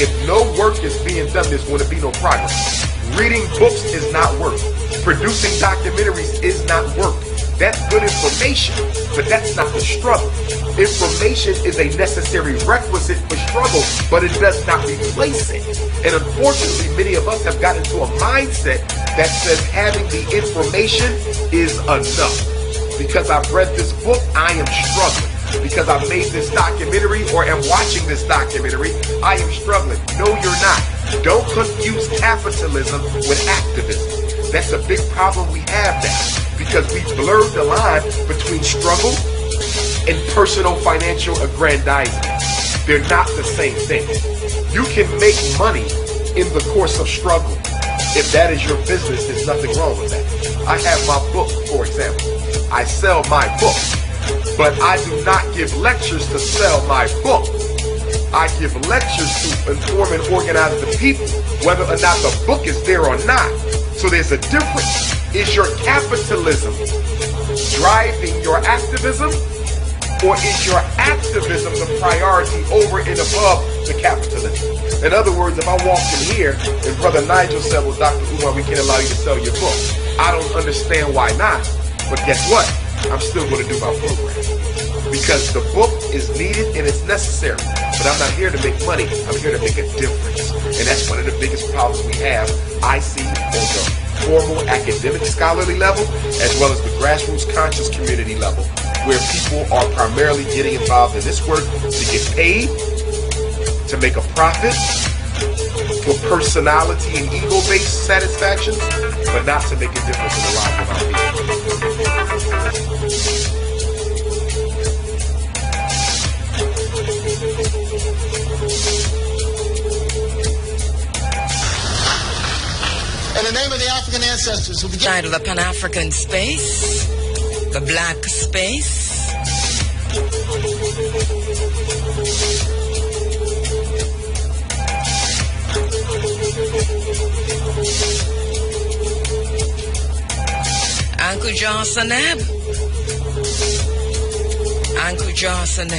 If no work is being done, there's going to be no progress. Reading books is not work. Producing documentaries is not work. That's good information, but that's not the struggle. Information is a necessary requisite for struggle, but it does not replace it. And unfortunately, many of us have gotten into a mindset that says having the information is enough. Because I've read this book, I am struggling. Because I've made this documentary or am watching this documentary, I am struggling. No, you're not. Don't confuse capitalism with activism. That's a big problem we have now, because we blurred the line between struggle and personal financial aggrandizement. They're not the same thing. You can make money in the course of struggle. If that is your business, there's nothing wrong with that. I have my book, for example. I sell my book, but I do not give lectures to sell my book. I give lectures to inform and organize the people, whether or not the book is there or not. So there's a difference. Is your capitalism driving your activism, or is your activism the priority over and above the capitalism? In other words, if I walked in here and Brother Nigel said, well, Dr. Umar, we can't allow you to sell your book. I don't understand why not. But guess what? I'm still going to do my program. Because the book is needed and it's necessary. But I'm not here to make money. I'm here to make a difference. And that's one of the biggest problems we have, I see, on the formal academic scholarly level, as well as the grassroots conscious community level, where people are primarily getting involved in this work to get paid, to make a profit, for personality and ego-based satisfaction, but not to make a difference in the lives of our people. In the name of the African ancestors who began side of the Pan-African space, the black space. Uncle Johnson, Uncle Johnson,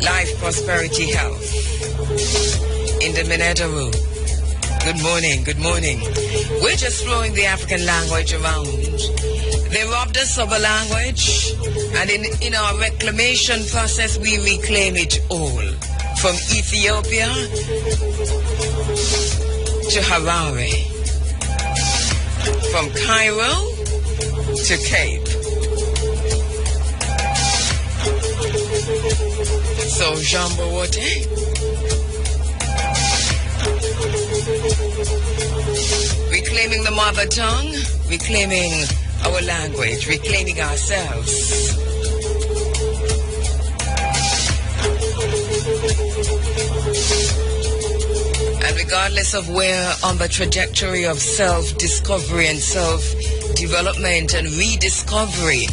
life, prosperity, health. In the Minetaru. Good morning, good morning. We're just flowing the African language around. They robbed us of a language, and in our reclamation process, we reclaim it all. From Ethiopia to Harare. From Cairo to Cape. So, Jambo Wote. Reclaiming the mother tongue, reclaiming our language, reclaiming ourselves. And regardless of where on the trajectory of self-discovery and self-development and rediscovery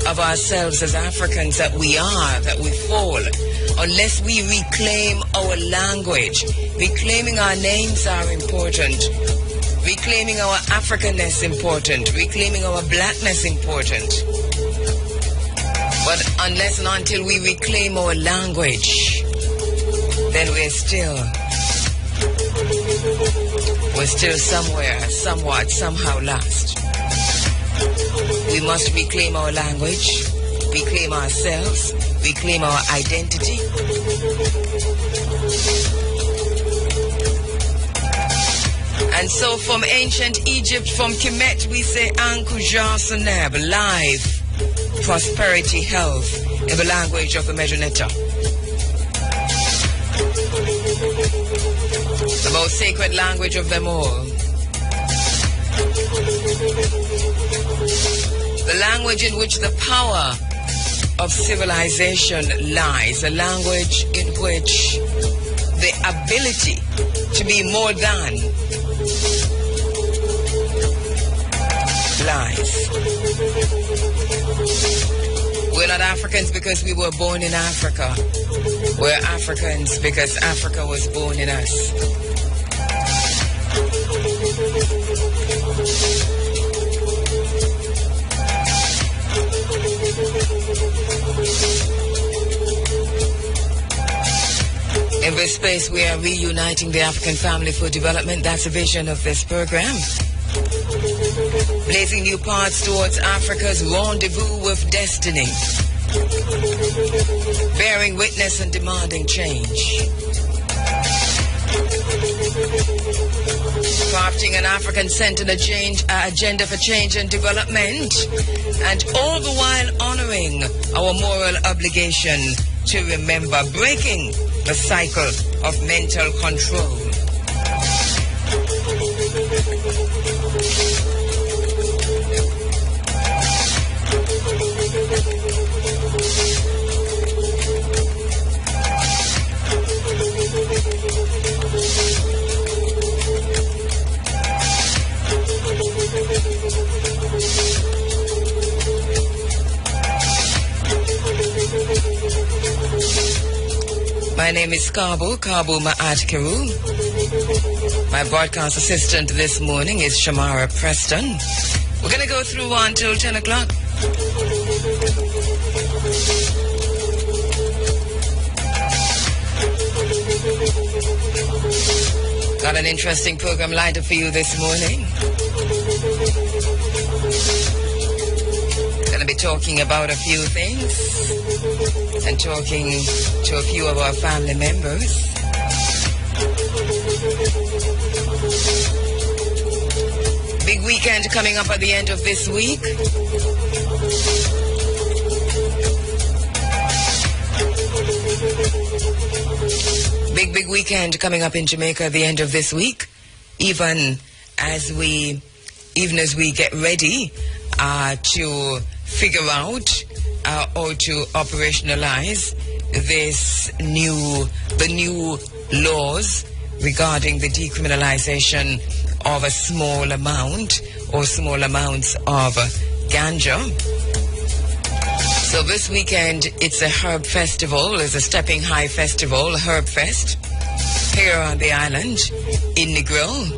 of ourselves as Africans that we are, that we fall, unless we reclaim our language, reclaiming our names are important. Reclaiming our Africanness important. Reclaiming our blackness important. But unless and until we reclaim our language, then we're still somewhere, somewhat, somehow lost. We must reclaim our language, reclaim ourselves, reclaim our identity. And so from ancient Egypt, from Kemet, we say Ankuja Seneb, life, prosperity, health, in the language of the Medjugorje. The most sacred language of them all. The language in which the power of civilization lies. A language in which the ability to be more than lies. We're not Africans because we were born in Africa. We're Africans because Africa was born in us. In this space, we are reuniting the African family for development. That's the vision of this program. Blazing new paths towards Africa's rendezvous with destiny. Bearing witness and demanding change. Crafting an African-centered agenda for change and development. And all the while honoring our moral obligation to remember, breaking the cycle of mental control. My name is Kabu Ma'at Kiru. My broadcast assistant this morning is Shamara Preston. We're going to go through until 10 o'clock. Got an interesting program lined up for you this morning. Going to be talking about a few things and talking to a few of our family members. Big weekend coming up at the end of this week. Big weekend coming up in Jamaica at the end of this week. Even as we get ready to figure out or to operationalize the new laws regarding the decriminalization of a small amount or small amounts of ganja. So this weekend, it's a herb festival. It's a Stepping High Festival, Herb Fest, here on the island in Negril.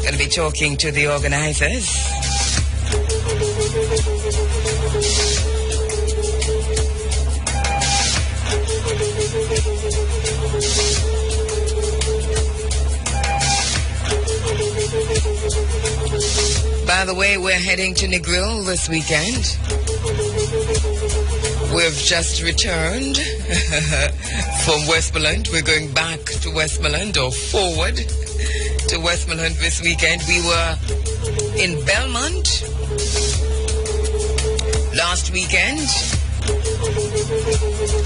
Going to be talking to the organizers. By the way, we're heading to Negril this weekend. We've just returned from Westmoreland. We're going back to Westmoreland or forward to Westmoreland this weekend. We were in Belmont last weekend.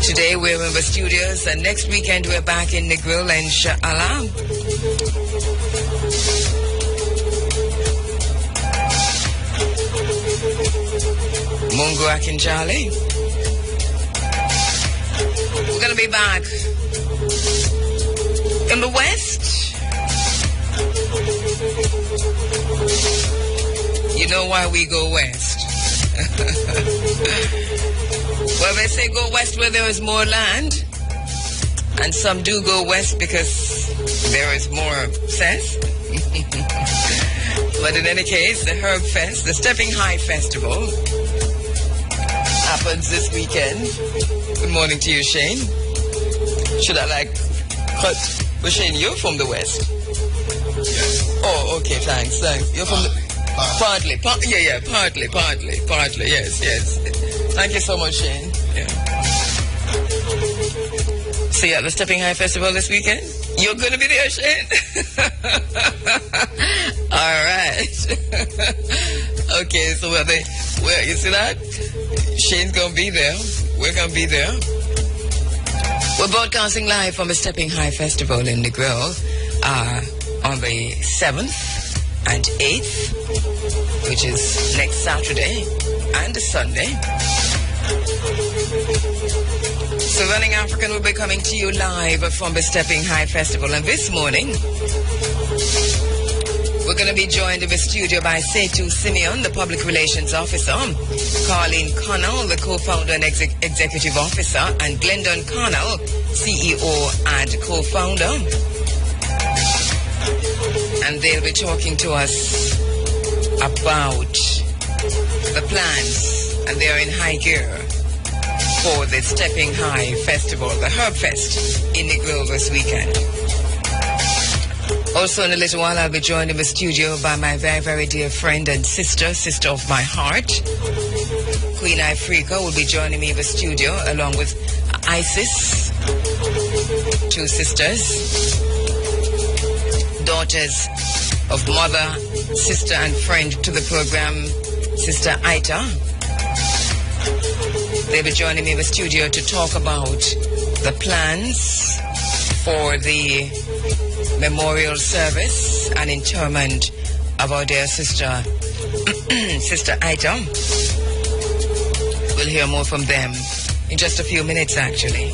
Today we're in the studios, and next weekend we're back in Negril, inshallah. Mungu Akinjali. We're going to be back in the West. You know why we go West? Well, they say go West where there is more land. And some do go West because there is more cess. But in any case, the Herb Fest, the Stepping High Festival, happens this weekend. Good morning to you, Shane. Should I cut? Well, Shane, you're from the West. Yes. Oh, okay, thanks. You're from partly. Partly, yes. Thank you so much, Shane. Yeah. So yeah, the Stepping High Festival this weekend. You're going to be there, Shane? All right. Okay, so where you see that? Shane's going to be there. We're going to be there. We're broadcasting live from the Stepping High Festival in Negril on the 7th and 8th, which is next Saturday and Sunday. So Running African will be coming to you live from the Stepping High Festival. And this morning, we're going to be joined in the studio by Setu Simeon, the Public Relations Officer, Carleen Connell, the Co-Founder and Executive Officer, and Glendon Connell, CEO and Co-Founder. And they'll be talking to us about the plans, and they're in high gear, for the Stepping High Festival, the Herb Fest in Negril this weekend. Also in a little while I'll be joined in the studio by my very, very dear friend and sister of my heart. Queen Ifrica will be joining me in the studio along with Isis, two sisters, daughters of mother, sister and friend to the program, Sister Aita. They'll be joining me in the studio to talk about the plans for the memorial service and interment of our dear sister, Sister Aita. We'll hear more from them in just a few minutes, actually.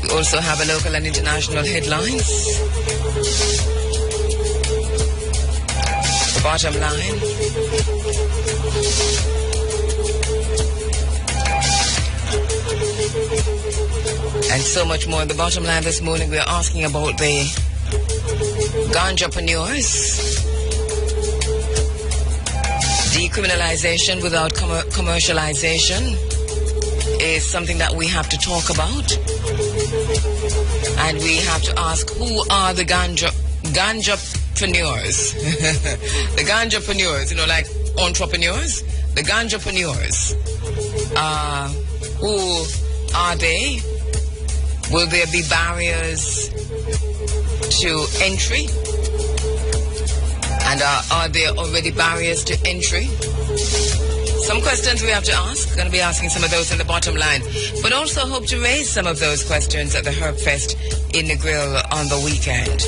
We also have a local and international headlines. The bottom line. And so much more. In the bottom line this morning, we're asking about the ganjapreneurs. Decriminalization without commercialization is something that we have to talk about. And we have to ask, who are the ganjapreneurs? The ganjapreneurs, you know, like entrepreneurs. The ganjapreneurs. Who are they? Will there be barriers to entry? And are there already barriers to entry? Some questions we have to ask. Going to be asking some of those in the bottom line. But also hope to raise some of those questions at the Herb Fest in Negril on the weekend.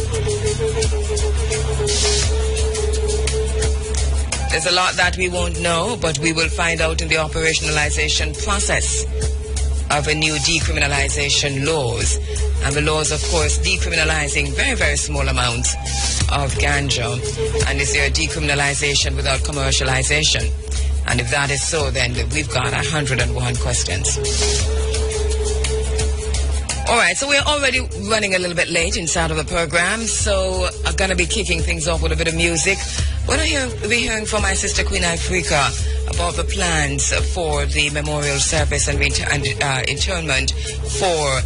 There's a lot that we won't know, but we will find out in the operationalization process of a new decriminalization laws. And the laws, of course, decriminalizing very, very small amounts of ganja. And is there a decriminalization without commercialization? And if that is so, then we've got 101 questions. All right, so we're already running a little bit late inside of the program, so I'm going to be kicking things off with a bit of music. We're going to be hearing from my sister Queen Ifrica about the plans for the memorial service and interment for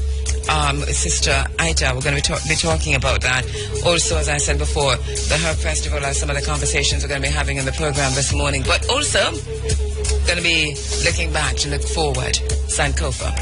Sister Aita. We're going to be talking about that. Also, as I said before, the Herb Festival are some of the conversations we're going to be having in the program this morning. But also, going to be looking back to look forward. Sankofa.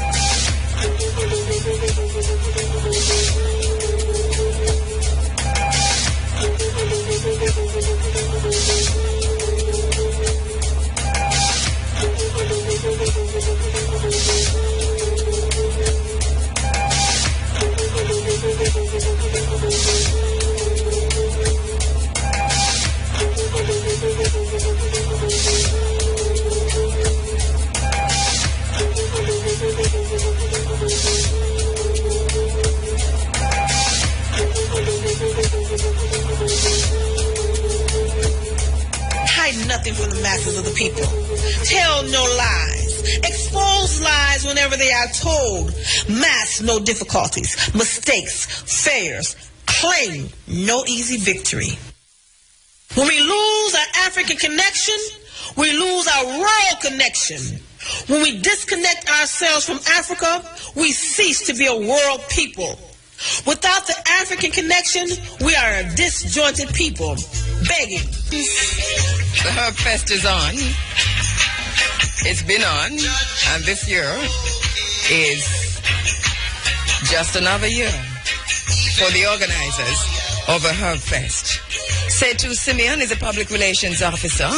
Nothing from the masses of the people. Tell no lies. Expose lies whenever they are told. Mask no difficulties, mistakes, failures. Claim no easy victory. When we lose our African connection, we lose our royal connection. When we disconnect ourselves from Africa, we cease to be a world people. Without the African connection, we are a disjointed people, begging. The Herb Fest is on. It's been on. And this year is just another year for the organizers of the Herb Fest. Setu Simeon is a public relations officer.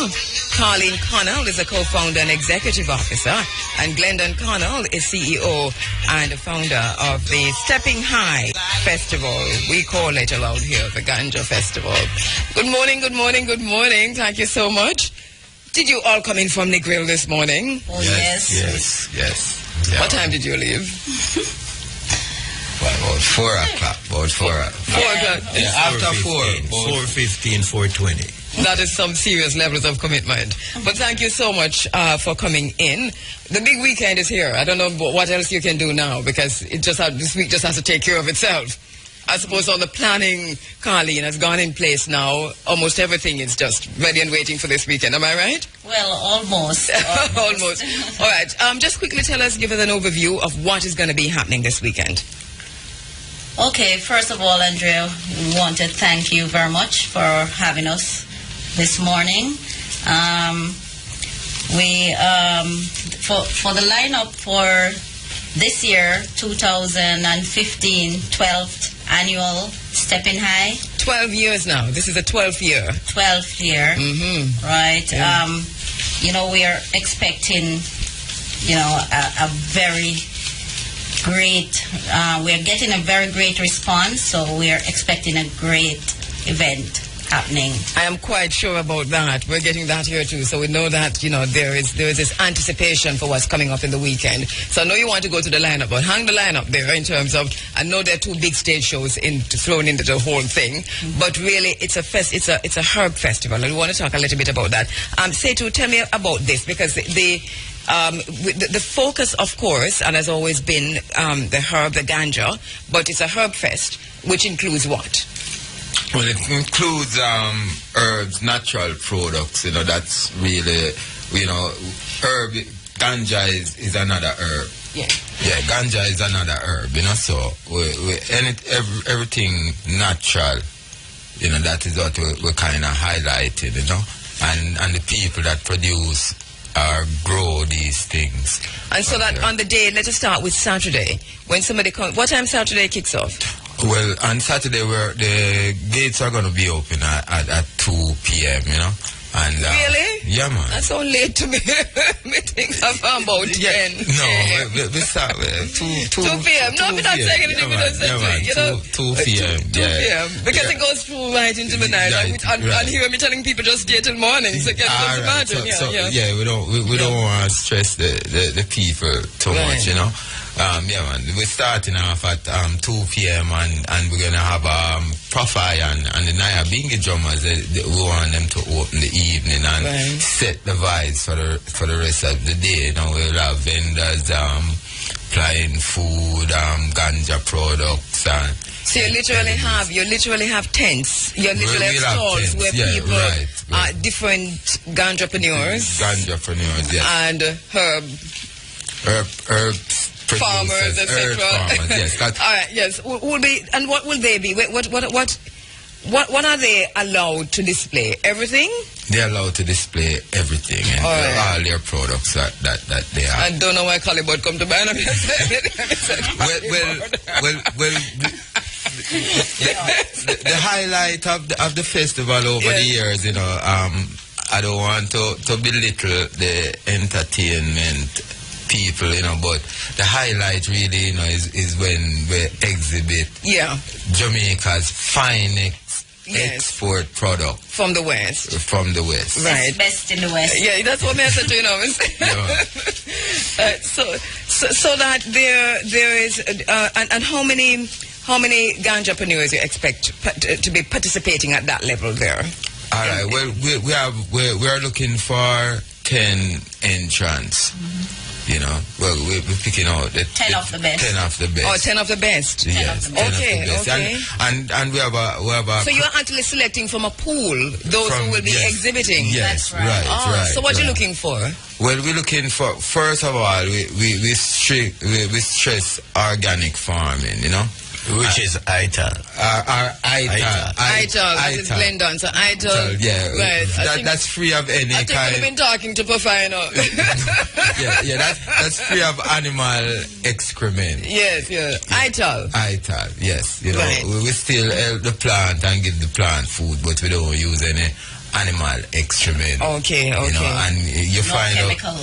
Carleen Connell is a co-founder and executive officer. And Glendon Connell is CEO and founder of the Stepping High Festival. We call it around here the Ganja Festival. Good morning, good morning, good morning. Thank you so much. Did you all come in from Negril this morning? Oh, Yes. Yeah. What time did you leave? Well, about 4 o'clock. About 4 o'clock. 4 o'clock. Yeah, after 4. 4:15, 4:20. That is some serious levels of commitment. But thank you so much for coming in. The big weekend is here. I don't know what else you can do now because this week just has to take care of itself. I suppose all the planning, Carleen, has gone in place now. Almost everything is just ready and waiting for this weekend. Am I right? Well, almost. Almost. All right. Just quickly tell us, give us an overview of what is going to be happening this weekend. Okay, first of all, Andrea, we want to thank you very much for having us this morning. For the lineup for this year, 2015 12th annual Stepping High. 12 years now. This is the 12th year. 12th year. Mm-hmm. Right. Yeah. We are expecting, a very great, we're getting a very great response, so we're expecting a great event happening. I am quite sure about that. We're getting that here too, so we know that there is this anticipation for what's coming up in the weekend. So I know you want to go to the lineup, but hang the lineup there in terms of, I know there are 2 big stage shows thrown into the whole thing, but really it's a herb festival, and we want to talk a little bit about that. Setu, tell me about this, because the focus, of course, and has always been the herb, the ganja, but it's a herb fest, which includes what? Well, it includes herbs, natural products. That's really, herb. Ganja is another herb. Yeah. Yeah, ganja is another herb. So everything natural. That is what we're kind of highlighting. And the people that produce or grow these things. And so that on the day, let us start with Saturday. When somebody comes, what time Saturday kicks off? Well, on Saturday, the gates are going to be open at 2 p.m., And, really? Yeah, man. That's so late to me. Me think I'm about 10. No, we start 2 p.m. No, I'm not saying anything. 2 p.m. 2 p.m. Because it goes through right into the night. And here me telling people just stay till morning. So can you imagine? We don't want to stress the people too much, we're starting off at 2 p.m. and we're going to have Profi and the Naya Bingi drummers. We want them to open the evening and set the vibes for the rest of the day. We'll have vendors supplying food, ganja products. So you literally have tents. You literally have stalls where people are different ganjapreneurs. Ganjapreneurs, yes. And herbs. Farmers, etc. Yes. All right. Yes. And what will they be? What are they allowed to display? Everything? They're allowed to display everything and all their products that they have. I don't know why Calibot come to buy them. The highlight of the festival over the years, I don't want to belittle the entertainment people, but the highlight really, is when we exhibit Jamaica's finest export product from the West. Right. Best in the West. Yeah, that's what I said to so that there is, and how many ganjapreneurs you expect to be participating at that level there? All right. Well, we are looking for 10 entrants. We're picking out the 10 of the best. 10 of the best. Oh, 10 of the best. Yes. 10 okay. Of the best. Okay. And we have a. So you're actually selecting from a pool those who will be exhibiting. Yes. That's right. Right. So what are you looking for? Well, we're looking for, first of all, we stress organic farming. Which is ITAL. ITAL, that is blend on. So ITAL, yeah. Right. That's free of any kind. I think we've been talking to Profino. That's free of animal excrement. Yes. ITAL, yes. Right. We still help the plant and give the plant food, but we don't use any animal excrement. Okay. And you find chemical.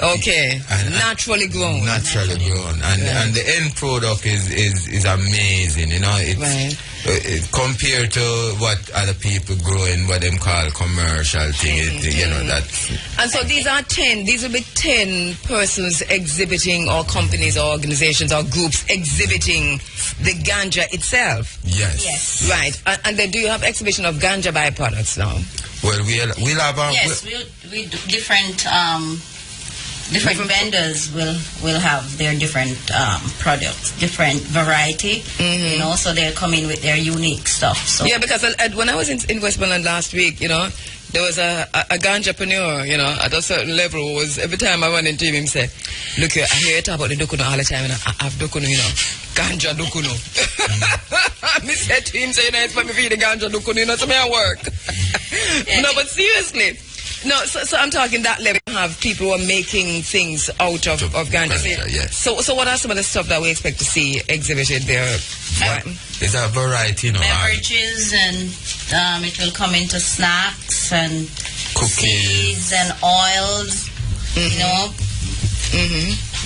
Okay. Naturally grown. Naturally grown. And the end product is amazing. Compared to what other people grow in what them call commercial thing. And so these will be 10 persons exhibiting, or companies or organizations or groups exhibiting the ganja itself. Yes. Right. And then do you have exhibition of ganja byproducts now? Well, we'll have we do different different vendors will have their different products, different variety. You know, so they're coming with their unique stuff. So yeah, because when I was in Westmoreland last week, you know, there was a ganjapreneur, you know, at a certain level. Was every time I run into him, say, "Look here, I hear you talk about the dukuno all the time, and I have dukuno, you know, ganja dukuno." I said to him, "Say, you know, it's for me for the ganja dukuno, you know, to me I work." No, but seriously. No, so I'm talking that level. Have people who are making things out of ganja. Yes. So what are some of the stuff that we expect to see exhibited there? There's a variety, you know. Beverages, and it will come into snacks and cookies seeds and oils. You know,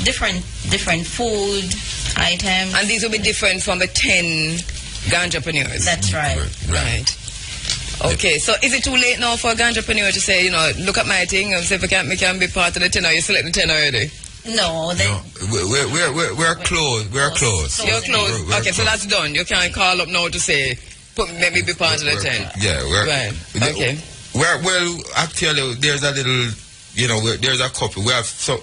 different food items. And these will be different from the 10 ganjapreneurs. That's right. Right. Okay, so is it too late now for a ganjapreneur to say, you know, look at my thing and say if I can be part of the 10, or you select the 10 already? No, we're close. We're close. You're close. We're okay, close. so that's done. You can't call up now to say, let me be part of the 10. Yeah, we're right. Okay. Well, actually, there's a little, you know, there's a couple. We have a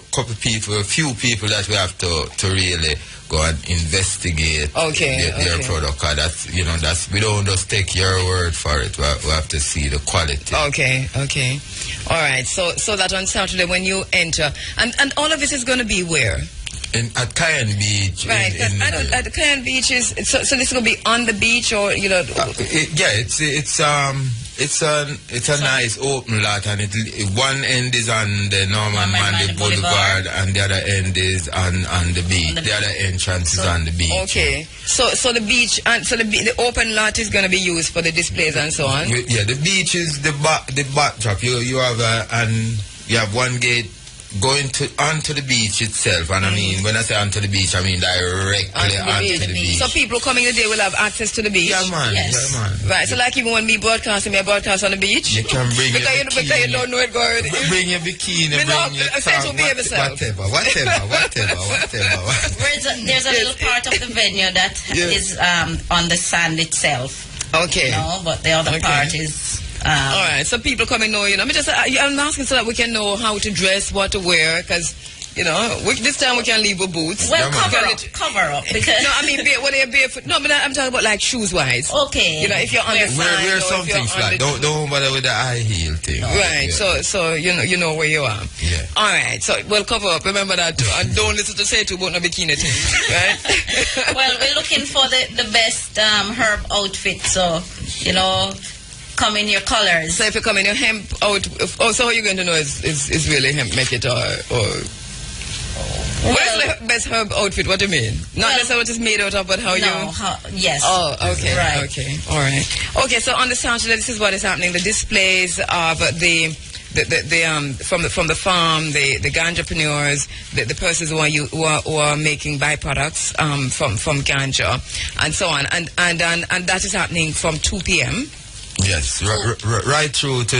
few people that we have to really go and investigate their product. That's, you know, we don't just take your word for it. We have to see the quality. Okay. All right. So that on Saturday when you enter, and all of this is going to be where? At Cayenne Beach. Right. At the Cayenne Beach so this is going to be on the beach, or, you know? It's a nice open lot, and one end is on the Norman Manley Boulevard, and the other end is on the beach. The other entrance is on the beach. Okay, so the beach, and so the open lot is going to be used for the displays and so on. Yeah, the beach is the backdrop. You have one gate going onto the beach itself, and I mean, when I say onto the beach, I mean directly onto the beach. So people coming today will have access to the beach? Yeah, man. Yes. Yeah, man. Right, so like even when me broadcast on the beach? You can bring your bikini. Because you don't know it going. Bring your bikini, bring your top, whatever. There's a little part of the venue that is on the sand itself. Okay. No, but the other part is... all right, so people come and know, you know. I'm asking so that we can know how to dress, what to wear, because, you know, this time we can leave with boots. Well, cover up. Because no, I mean, when you're barefoot. No, but I'm talking about like shoes-wise. Okay. You know, if you're on the sand. Wear something flat. Don't bother with the high heel thing. No. Right, yeah. So you know where you are. Yeah. All right, so we'll cover up. Remember that too. And don't listen to say too about no bikini thing, right? Well, we're looking for the best herb outfit, so, you know... come in your colors. So if you come in your hemp out, so how are you going to know is really hemp make it, or what is the best herb outfit? What do you mean? Not necessarily what it's made out of, but yes. Oh, okay. Right. Okay. All right. Okay, so on the Saturday, this is what is happening. The displays of from the farm, the ganjapreneurs, the persons who are making byproducts from ganja, and so on, and that is happening from 2 p.m. Yes, right through to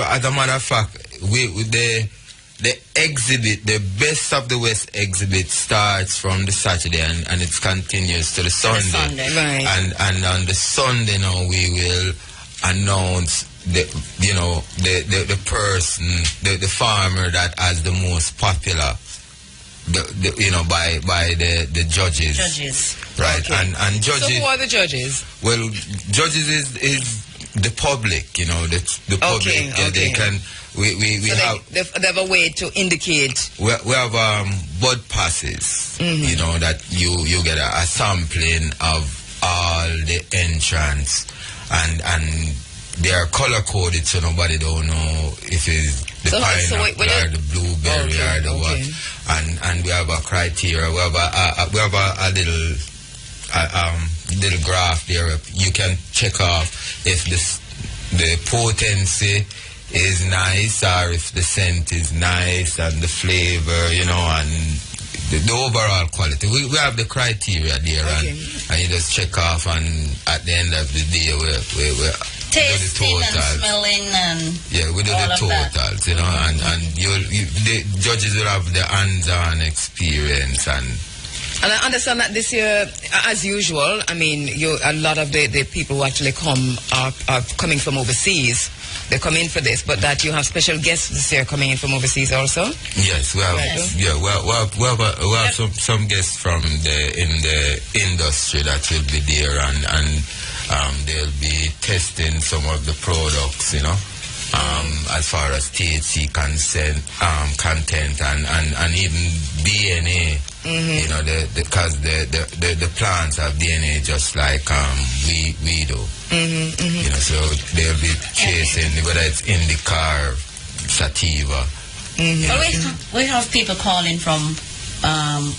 as a matter of fact, the exhibit, the Best of the West exhibit starts from the Saturday and it continues to the Sunday. Right. And on the Sunday now we will announce the person, the farmer that has the most popular, by the judges. Right. Okay. And judges. So who are the judges? Well, judges is the public, you know, the public. Okay, yeah, okay. They can they have a way to indicate. We have bud passes, you know, that you get a sampling of all the entrants, and they are color coded, so nobody don't know if it's the pineapple or the blueberry or the what. And we have a criteria. We have a little little graph there. You can check off if the potency is nice, or if the scent is nice, and the flavor, you know, and the overall quality. We have the criteria there, and you just check off, and at the end of the day, we tasting and smelling and we do the totals, you know, and the judges will have the hands-on experience, and And I understand that this year, as usual, I mean, a lot of the people who actually come are coming from overseas. They come in for this, but that you have special guests this year coming in from overseas also. Yes, we have. Yes. Yeah, we have some guests from the industry that will be there, and they'll be testing some of the products, you know. As far as THC content and even DNA, you know, because the plants have DNA just like we do. You know, so they'll be chasing whether it's indica or sativa. Well, we have people calling from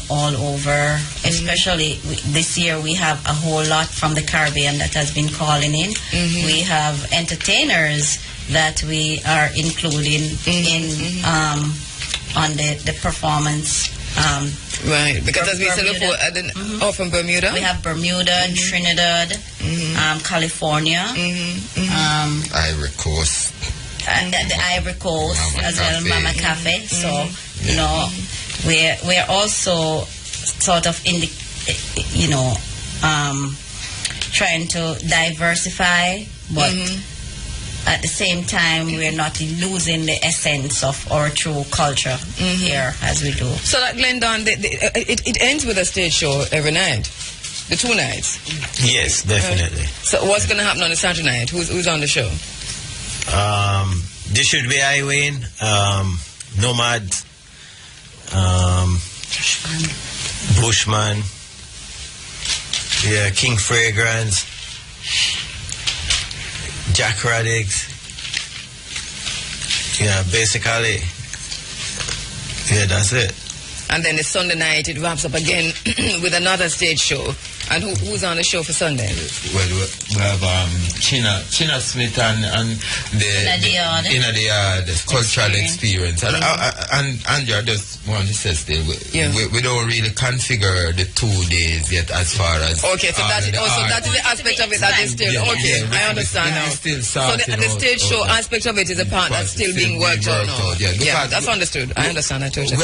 all over, especially this year we have a whole lot from the Caribbean that has been calling in. We have entertainers that we are including in on the performance. Right, because as we said before, from Bermuda? We have Bermuda, Trinidad, California, Ivory Coast. And the Ivory Coast, Mama as well, Cafe. Mama Cafe. So, you know, we're also sort of trying to diversify, but at the same time, we're not losing the essence of our true culture here as we do. So that Glendon, it ends with a stage show every night, the 2 nights. Yes, definitely. So what's going to happen on the Saturday night? Who's on the show? This should be Highway, Nomad, Bushman, King Fragrance, Jack Radix. Basically, that's it. And then the Sunday night, it wraps up again with another stage show. And who's on the show for Sunday? Well, we have China Smith and the Inna the Yard cultural experience. And Andrea just want to say still, we don't really configure the 2 days yet as far as. Okay, so that is the aspect of it that is still I understand now. Still so the stage show aspect of it is a part that's still being worked out now. Yeah, that's understood. I understand. I totally. We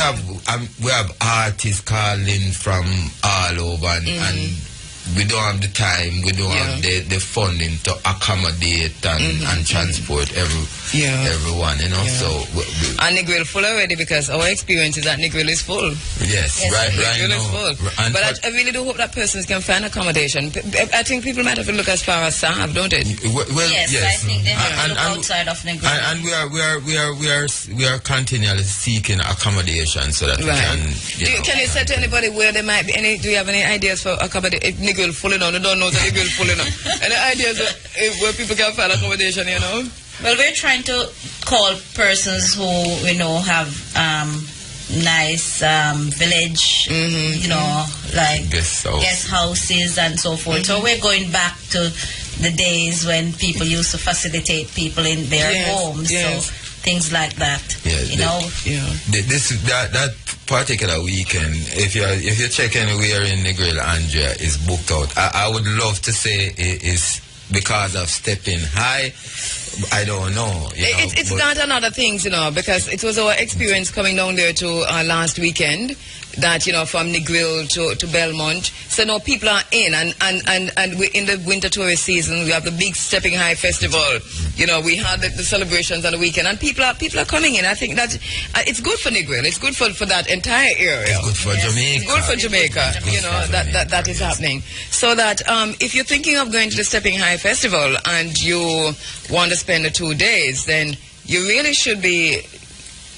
have artists calling from all over and we don't have the time, we don't have the funding to accommodate and transport everyone, you know. So and Negril full already, because our experience is that Negril is full. Yes, right Negril now. is full. And but I really do hope that persons can find accommodation. I think people might have to look as far as Sahab, don't it? Well, yes, I think they have to look outside of Negril. And we are continually seeking accommodation so that we can. Can you say to anybody where there might be any? Do you have any ideas for accommodation? Negril full enough. They don't know that Negril full enough. Any ideas where people can find accommodation? You know. Well, we're trying to call persons who have nice village, like guest houses and so forth. So we're going back to the days when people used to facilitate people in their homes. Yes. So things like that. That particular weekend, if you check anywhere in Negril, Andrea, is booked out. I would love to say it is because of stepping high. I don't know. It's not another things, because it was our experience coming down there to last weekend that, from Negril to Belmont. So now people are in, and we're in the winter tourist season. We have the big Stepping High Festival. We had the celebrations on the weekend, and people are coming in. I think that it's good for Negril. It's good for that entire area. It's good for Jamaica. It's good for Jamaica. That is happening. So that if you're thinking of going to the Stepping High Festival and you want to spend the 2 days, then you really should be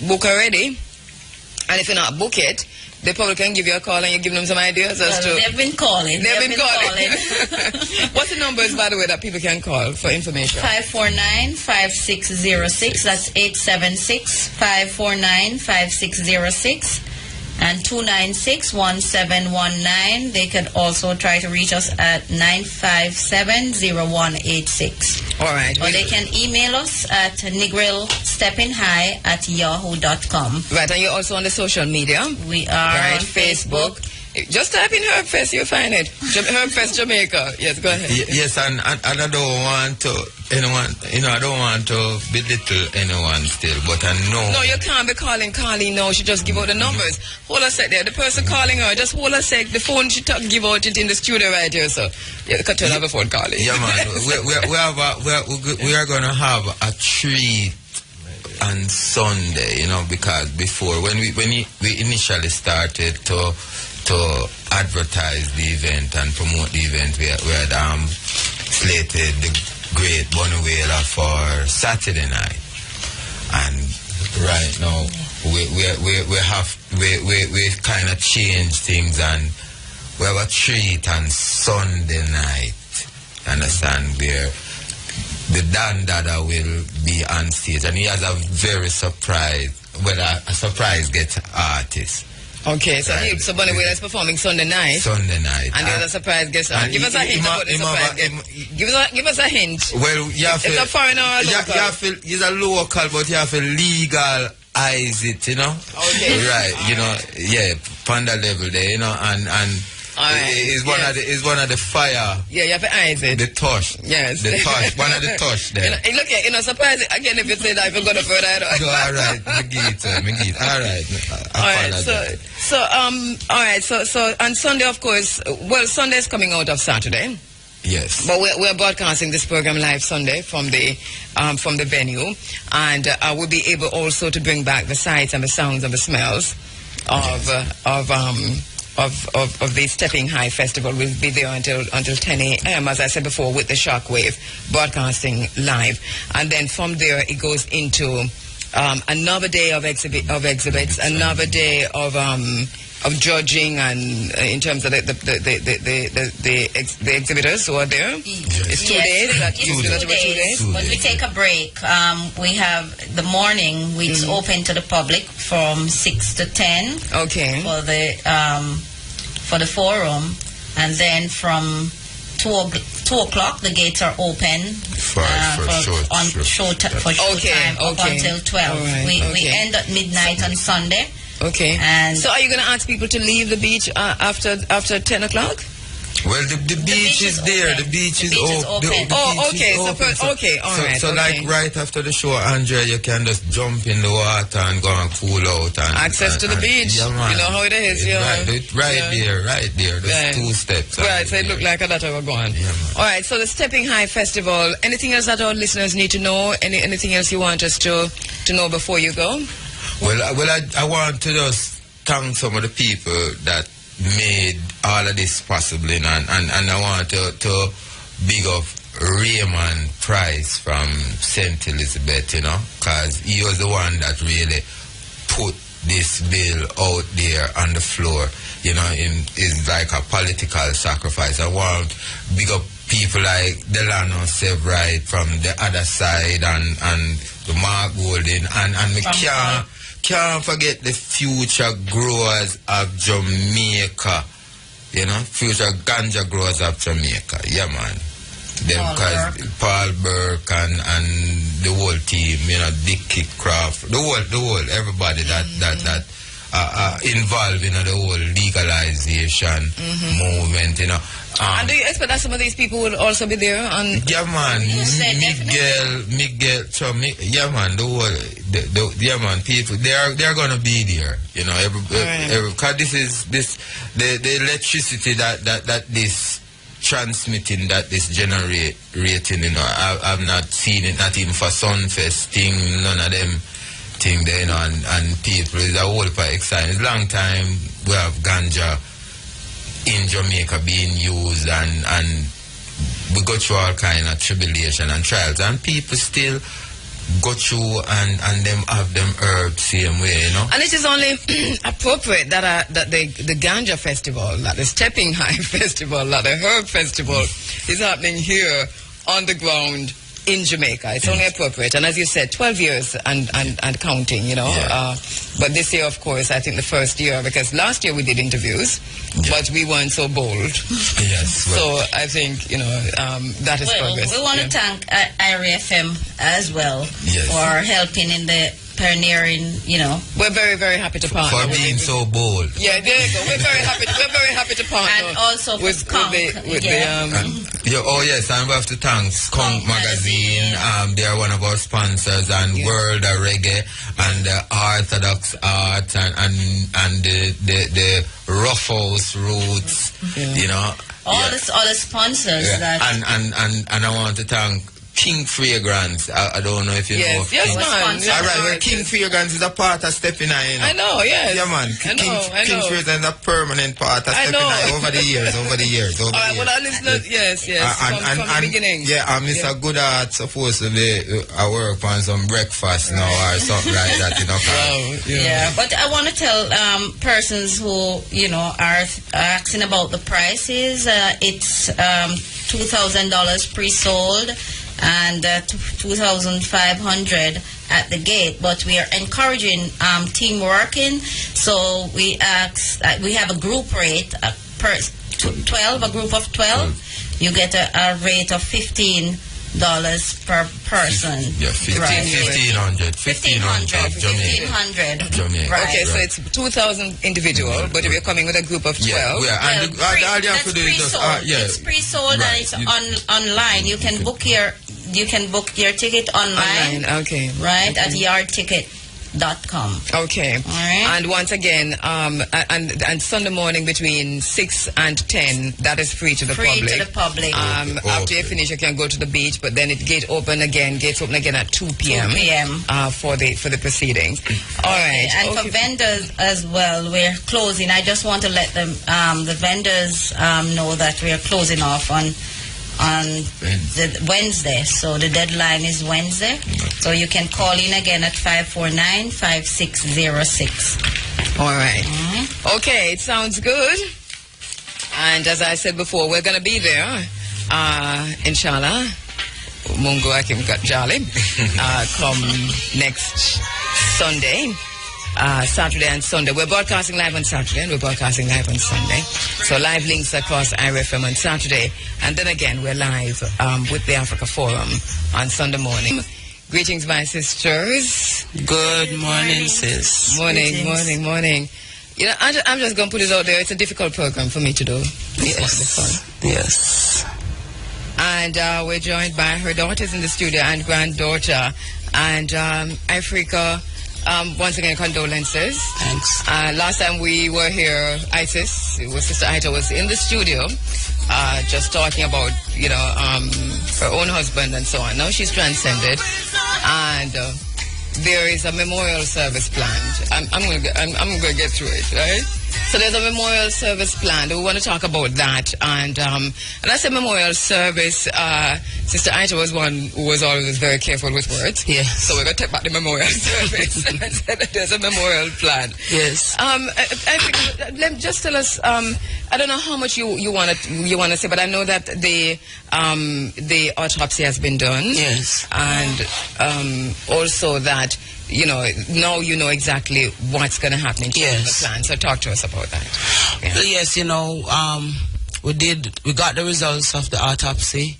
book already. And if you're not book it, they probably can give you a call and you give them some ideas as to. They've been calling. They've been calling. What's the numbers, by the way, that people can call for information? 549-5606. That's 876-549-5606. And 296-1719. They can also try to reach us at 957-0186. All right. Or they can email us at negrilsteppinghigh@yahoo.com. Right, and you're also on the social media. We are on Facebook, Just type in Herbfest, you'll find it. Herbfest Jamaica. Yes, go ahead. Yes, and I don't want to I don't want to belittle anyone still, but I know. No, you can't be calling Carly now. She just give out the numbers. Hold a sec there. The person calling her, just hold a sec. The phone, she give out it in the studio right here, so. Yeah, cut turn off the phone, Carly. Yeah, man. we are going to have a treat on Sunday, because before, when we initially started to advertise the event and promote the event, we had slated the great Bonuela for Saturday night, and right now we kind of changed things, and we have a treat on Sunday night. Understand, where the Dan Dada will be on stage, and he has a very a surprise guest artist. Okay, so right. So Bonnie is performing Sunday night. Sunday night. And there's a surprise guest. Give us a hint about the surprise guest. Give us a hint. Well, you have it's a foreigner or local? He's a local, but you have to legalize it, Okay. Right, on the level there, and it's one of the fire. Yeah, you have to eyes it. The touch. Yes. The touch. One of the touch there. Look, surprise again if you say that if you're gonna further. No, all right. Me get. All right. So on Sunday, of course. Well, Sunday is coming out of Saturday. Yes. But we're broadcasting this program live Sunday from the venue, and we'll be able also to bring back the sights and the sounds and the smells of the Stepping High Festival. We'll be there until 10 a.m., as I said before, with the Shockwave broadcasting live. And then from there, it goes into another day of exhibits, another day of judging, and in terms of the exhibitors who are there. Yes. It's 2 days. It's 2 days. But we take a break. We have the morning, which is open to the public from 6 to 10. Okay. For the forum, and then from 2 o'clock the gates are open for showtime up until 12. Right. We end at midnight on Sunday. Okay. And so are you going to ask people to leave the beach after 10 o'clock? Well, the beach is there. The beach is open. Okay. All right. So like right after the show, Andrea, you can just jump in the water and go and cool out. Access to the beach. Yeah, man. You know how it is. Right there. There's 2 steps. Right, so it looked like that we're going. Yeah, man. All right, so the Stepping High Festival. Anything else that our listeners need to know? Anything else you want us to know before you go? Well, I want to just thank some of the people that made all of this possible, and I want to big up Raymond Price from St. Elizabeth, because he was the one that really put this bill out there on the floor, it's like a political sacrifice. I want big up people like Delano Sebright from the other side, and the Mark Golden, and we can't forget the future growers of Jamaica, future ganja growers of Jamaica. Yeah, man. Paul Burke and the whole team, Dick Craft, the whole everybody that involved in the whole legalization movement, and do you expect that some of these people will also be there? Yeah, man. Miguel, yeah, man. The man. People, they are gonna be there. Because this is the electricity that this transmitting, that this generating. I've not seen it, not even for Sunfest thing, none of them thing there, and people is a whole part exciting. It's a long time we have ganja in Jamaica being used, and we go through all kind of tribulation and trials, and people still go through and them have them herbs same way, And it is only appropriate that the Ganja Festival, that the Stepping High Festival, that the Herb Festival is happening here on the ground in Jamaica. It's only appropriate. And as you said, 12 years and counting, Yeah. But this year, of course, I think the first year, because last year we did interviews, but we weren't so bold. Yes. So I think, that is progress. We want to thank IRFM as well for helping in the pioneering, you know. We're very, very happy to partner. For being so bold. Yeah, there you go. We're very happy to partner. And also for with Skunk. Oh yes, and we have to thank Skunk Magazine. They are one of our sponsors, and World of Reggae, and Orthodox Art, and the Rough House Roots. You know, all the sponsors that. And I want to thank King Fragrance. I don't know if you know. Yes, man. All right, well, King Fragrance is a part of Stepping Eye. You know? I know, yes. Yeah, man. King Fragrance is a permanent part of Stepping Eye over the years. All right, well, I listen. Yes. From the beginning. Yeah, Mr. Goodart supposed to be work on some breakfast now or something like that. You know. Yeah, but I want to tell persons who are asking about the prices. It's $2,000 pre-sold and $2,500 at the gate, but we are encouraging team working. So we have a group rate per 12, a group of 12. You get a rate of $15 per person. Yeah, 1,500. Jamaica. Right. Okay, so it's 2,000 individual, but if you're coming with a group of 12. It's pre-sold and it's online. You can book your ticket online. Okay. Right, at yardticket.com. Okay. All right. And once again, and Sunday morning between 6 and 10, that is free to the public. After you finish, you can go to the beach, but then gates open again at 2 p.m. For the proceedings. All right. And for vendors as well, we're closing. I just want to let them the vendors know that we are closing off on the Wednesday. So the deadline is Wednesday. So you can call in again at 549-5606. All right. Okay, it sounds good. And as I said before, we're going to be there, inshallah. Mungo Akim Jali. Come next Sunday. Saturday and Sunday. We're broadcasting live on Saturday and we're broadcasting live on Sunday. So live links across IRFM on Saturday. And then again, we're live with the Africa Forum on Sunday morning. Greetings, my sisters. Good morning, sis. Morning. You know, I'm just going to put it out there. It's a difficult program for me to do. Yes. And we're joined by her daughters in the studio and granddaughter. And Ifrica, once again, condolences. Thanks. Last time we were here, Sister Ita was in the studio, just talking about, her own husband and so on. Now she's transcended, and there is a memorial service planned. I'm going to get through it, right? So there's a memorial service planned. We want to talk about that. And I said memorial service. Sister Aisha was one who was always very careful with words. Yeah. So we're going to take back the memorial service. I said that there's a memorial plan. Yes. Just tell us. I don't know how much you want to say, but I know that the autopsy has been done. Yes. And also that. Now you know exactly what's going to happen in the plan. So talk to us about that. Yeah. Well, yes, we got the results of the autopsy,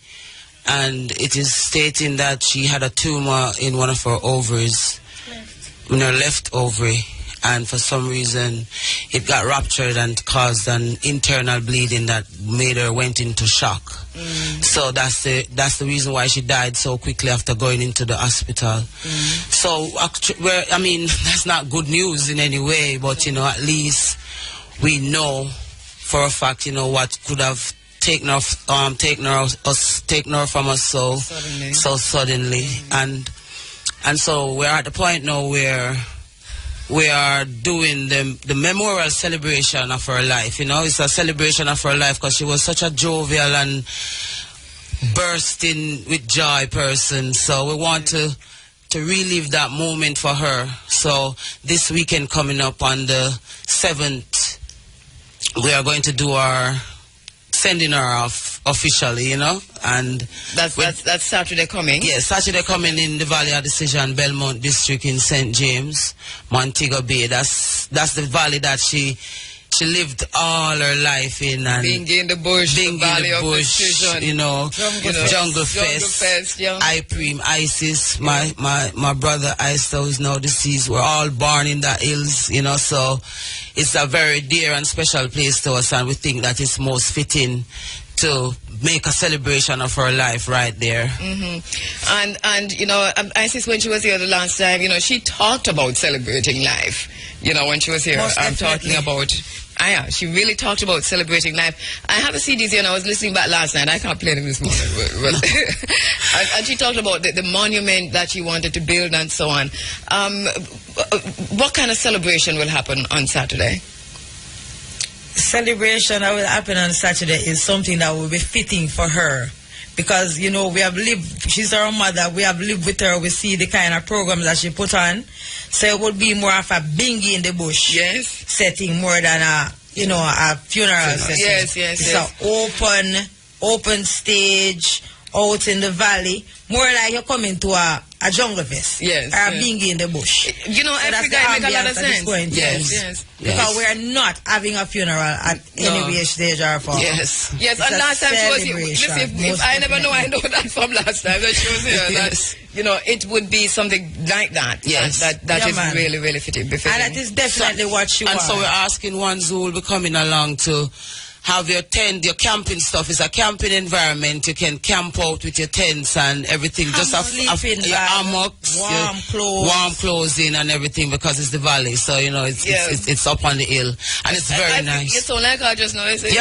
and it is stating that she had a tumor in one of her ovaries, in her left ovary, and for some reason it got ruptured and caused an internal bleeding that made her went into shock. So that's the reason why she died so quickly after going into the hospital. So that's not good news in any way, but at least we know for a fact what could have taken her from us so suddenly, and so we're at the point now where we are doing the memorial celebration of her life. It's a celebration of her life because she was such a jovial and bursting with joy person. So we want to relive that moment for her. So this weekend coming up on the 7th, we are going to do our sending her off officially, and that's Saturday coming. Yes, Saturday coming in the Valley of Decision, Belmont District in St. James, Montego Bay. That's the valley that she she lived all her life in. And being in the bush, being the valley in the of bush, decision, you know, Jungle Fest, Fest, yeah. Ipreme, Isis, my brother Isa, who is now deceased, were all born in the hills, you know, so it's a very dear and special place to us, and we think that it's most fitting to make a celebration of her life right there. And you know, Isis, when she was here the last time, you know, she talked about celebrating life. You know, when she was here, I'm talking about. Yeah, she really talked about celebrating life. I have the CDs here, and I was listening back last night. I can't play them this morning. And she talked about the monument that she wanted to build and so on. What kind of celebration will happen on Saturday? Celebration that will happen on Saturday is something that will be fitting for her, because you know we have lived, she's our mother, we have lived with her, we see the kind of programs that she put on, so it would be more of a bingy in the bush setting more than a, you know, a funeral setting. It's an open stage out in the valley, more like you're coming to a jungle fest, or a bingy in the bush. You know, so Africa make a lot of sense. Because we are not having a funeral at any stage or form. Yes, and last time she was here, listen, if I never know, I know that from last time that she was here. That, you know, it would be something like that. That is really, really fitting. And that is definitely what she wants. And so we're asking ones who will be coming along to have your tent, your camping stuff. It's a camping environment. You can camp out with your tents and everything. Just your hammocks, warm clothing and everything, because it's the valley. So, you know, it's up on the hill. And it's very nice. You sound like I just know. It's it's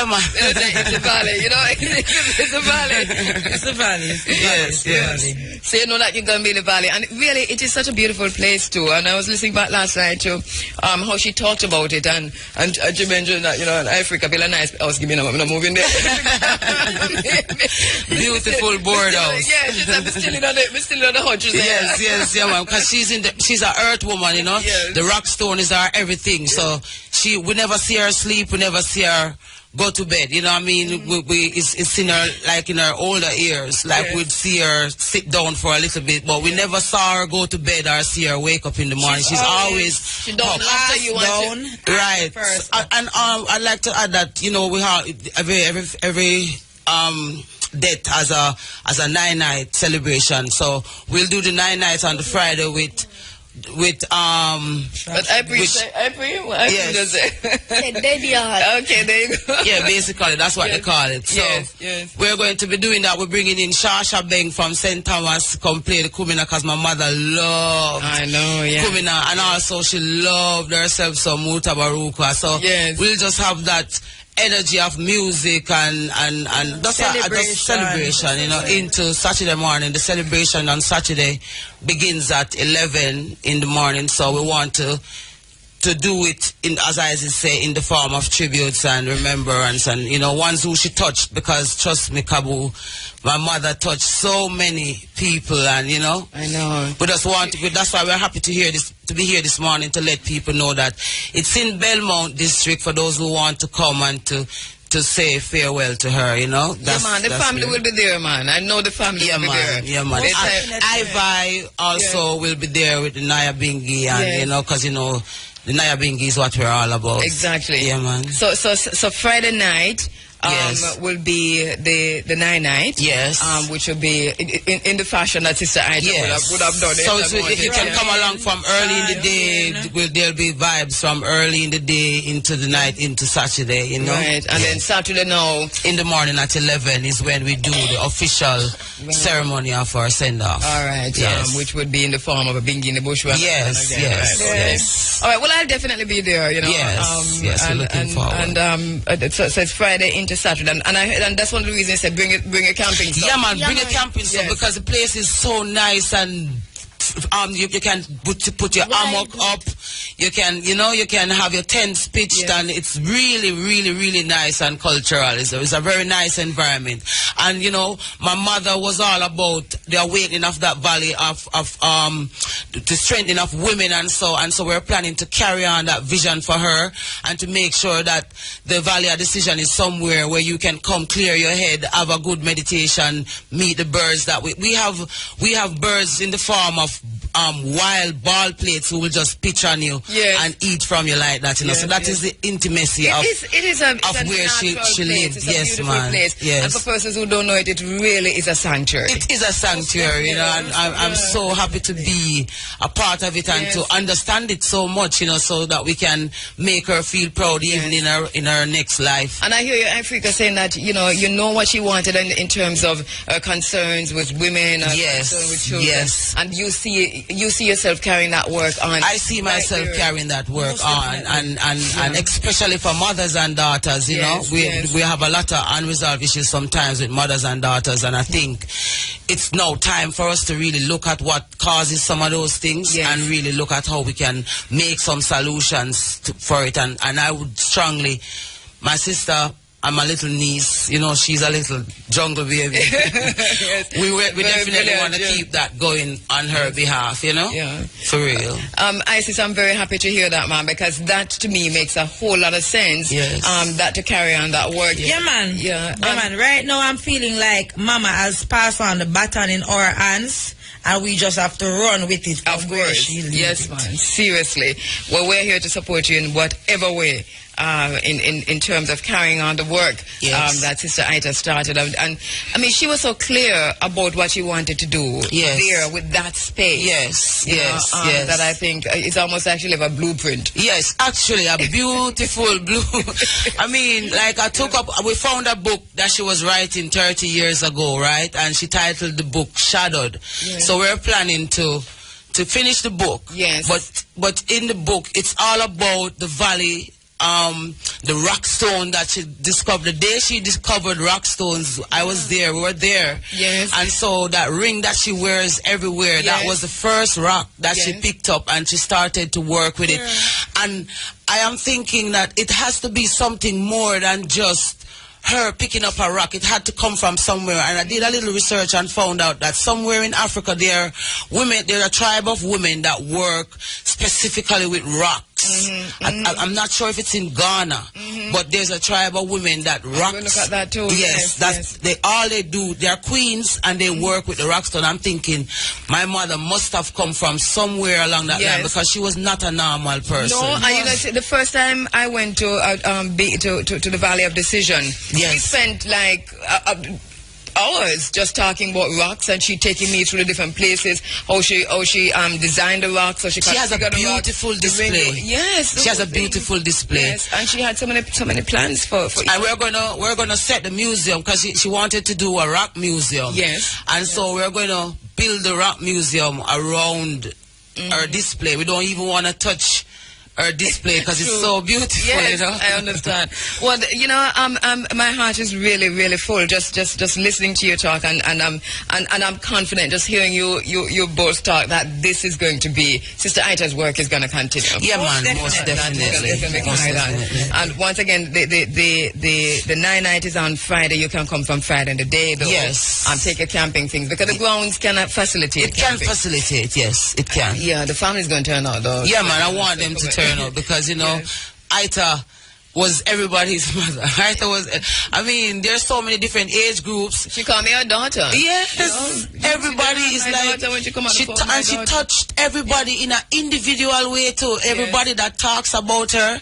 the valley, you know. It's the valley. It's the valley. Yes. So you know that you're going to be in the valley. And really, it is such a beautiful place too. And I was listening back last night to how she talked about it. And she mentioned that, you know, in Africa, be a nice house. Give me no moving there. Beautiful board house. Yeah, she said, we're still on the hunches there. Yes, man. Because she's an earth woman, you know. Yes. The rock stone is our everything. So we never see her sleep. We never see her go to bed, you know what I mean? It's in her, like in her older years, like we'd see her sit down for a little bit, but we never saw her go to bed or see her wake up in the morning. She's always up. After you down. Right. And I'd like to add that, you know, we have every death as a 9-night celebration. So we'll do the 9 nights on the Friday with but April, yes. Okay, there you go. Yeah, basically that's what they call it. So we're going to be doing that. We're bringing in Shasha Beng from St. Thomas to come play the Kumina, because my mother loved Kumina, and also she loved herself some Muta Baruka. So we'll just have that energy of music and that's a celebration, you know, into Saturday morning. The celebration on Saturday begins at 11 in the morning, so we want to do it, as I say, in the form of tributes and remembrance, and, you know, ones who she touched, because trust me, Kabu, my mother touched so many people, and, you know, I know. We just want to, that's why we're happy to be here this morning, to let people know that it's in Belmont District for those who want to come and to say farewell to her, you know. The family will be there, man. I know the family will be there. Yeah, man. Ivy also will be there with the Naya Bingi, and, you know, because, you know, the Naya Bingi is what we're all about. Exactly. Yeah, man. So Friday night will be the 9 night. Yes. Which will be in the fashion that Sister Aisha would have done. So you can come along from early in the day. There'll be vibes from early in the day into the night into Saturday, you know. Right. And then Saturday now in the morning at 11 is when we do the official ceremony of our send off. All right. Yes. Which would be in the form of a bingy in the bush. Yes. All right. Well, I'll definitely be there, you know. Yes. We're looking forward. And so it's Friday into Saturday, and that's one of the reasons I said bring a camping stuff. Yeah, man, bring a camping stuff, because the place is so nice, and you can put your hammock up. You can have your tents pitched, and it's really, really, really nice and cultural. It's a very nice environment. And, you know, my mother was all about the awakening of that valley, of the strengthening of women, and so we're planning to carry on that vision for her, and to make sure that the Valley of Decision is somewhere where you can come clear your head, have a good meditation, meet the birds that we have birds in the form of wild ball plates who will just pitch on you and eat from you like that, you know. So that is the intimacy of where she lived. It's a beautiful man. Place. Yes. And for persons who don't know it, it really is a sanctuary. It is a sanctuary, you know, and I'm so happy to be a part of it and to understand it so much, you know, so that we can make her feel proud even in her next life. And I hear you, Ifrica, saying that, you know what she wanted in terms of concerns with women, concern with children. Yes. And you see yourself carrying that work on. I see myself carrying that work on, and especially for mothers and daughters, you know, we have a lot of unresolved issues sometimes with mothers and daughters, and I think it's now time for us to really look at what causes some of those things and really look at how we can make some solutions for it. And I would strongly, my sister and my little niece, you know, she's a little jungle baby. We definitely want to keep that going on her behalf, you know? Yeah. For real. Isis, I'm very happy to hear that, man, because that to me makes a whole lot of sense. Yes. That to carry on that work. Yeah, man. Yeah. Man. Right now I'm feeling like Mama has passed on the baton in our hands, and we just have to run with it. Of course. Yes, man. Seriously. Well, we're here to support you in whatever way. In terms of carrying on the work that Sister Ita started. And I mean, she was so clear about what she wanted to do there with that space. Yes. That I think it's almost actually a blueprint. Yes, actually a beautiful blue. I mean, like we found a book that she was writing 30 years ago, right? And she titled the book Shadowed. Yes. So we're planning to finish the book. Yes. But in the book, it's all about the valley. The rock stone that she discovered. The day she discovered rock stones, I was there, we were there. Yes. And so that ring that she wears everywhere, that was the first rock that she picked up, and she started to work with it. And I am thinking that it has to be something more than just her picking up a rock. It had to come from somewhere, and I did a little research and found out that somewhere in Africa there are a tribe of women that work specifically with rocks. I'm not sure if it's in Ghana, but there's a tribe of women that rocks. Look at that too. Yes, all they do. They are queens and they work with the rockstone. I'm thinking my mother must have come from somewhere along that line, because she was not a normal person. No, the first time I went to the Valley of Decision, we spent like hours just talking about rocks, and she taking me through the different places, how she designed the rocks, so she has a beautiful display. Yes, she has a beautiful display. Yes, and she had so many plans for and we're gonna set the museum, because she wanted to do a rock museum. Yes, and so we're gonna build the rock museum around our display. We don't even want to touch her display because it's so beautiful. Yes, you know? I understand. Well, you know, my heart is really, really full just listening to you talk, and I'm confident just hearing you both talk that this is going to be Sister Ita's work is going to continue. Yeah, man, most definitely. And once again, the 9 night is on Friday. You can come from Friday in the day, though. Yes. And take your camping things, because the grounds cannot facilitate. It can facilitate. Yes, it can. Yeah, the family's going to turn out, though. Yeah, man, I want them to turn out, because you know, Ita was everybody's mother. Ita was, I mean, there's so many different age groups. She called me her daughter. Yes, you know, everybody is like, she touched everybody in an individual way too. Everybody that talks about her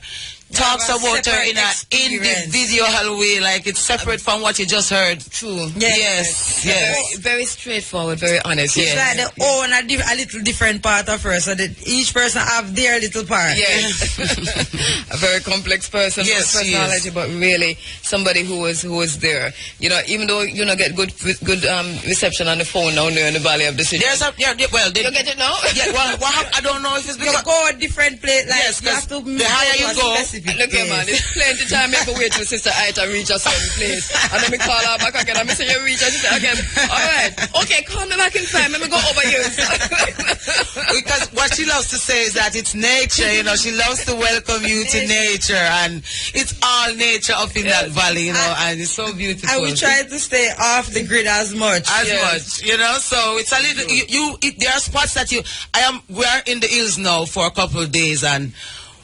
in an individual way, like it's separate from what you just heard. True. Yes. Very, very straightforward, very honest. It's like they own a little different part of her, so that each person have their little part. Yes. A very complex person, personality, but really somebody who was there. You know, even though you know get good reception on the phone down there in the Valley of Decision. There's a you get it now? Yeah, well, I don't know if it's because you go a different place. Like, yes, because the higher you go. Look here, man, there's plenty of time you have to wait till Sister Ita reach a certain place. And then me call her back again, and me say you reach her, she say again, alright, okay, call me back in time, let me go over you. Because what she loves to say is that it's nature, you know, she loves to welcome you to nature, and it's all nature up in that valley, you know, and it's so beautiful. And we try to stay off the grid as much. Much, you know, so it's a little, there are spots that we are in the hills now for a couple of days, and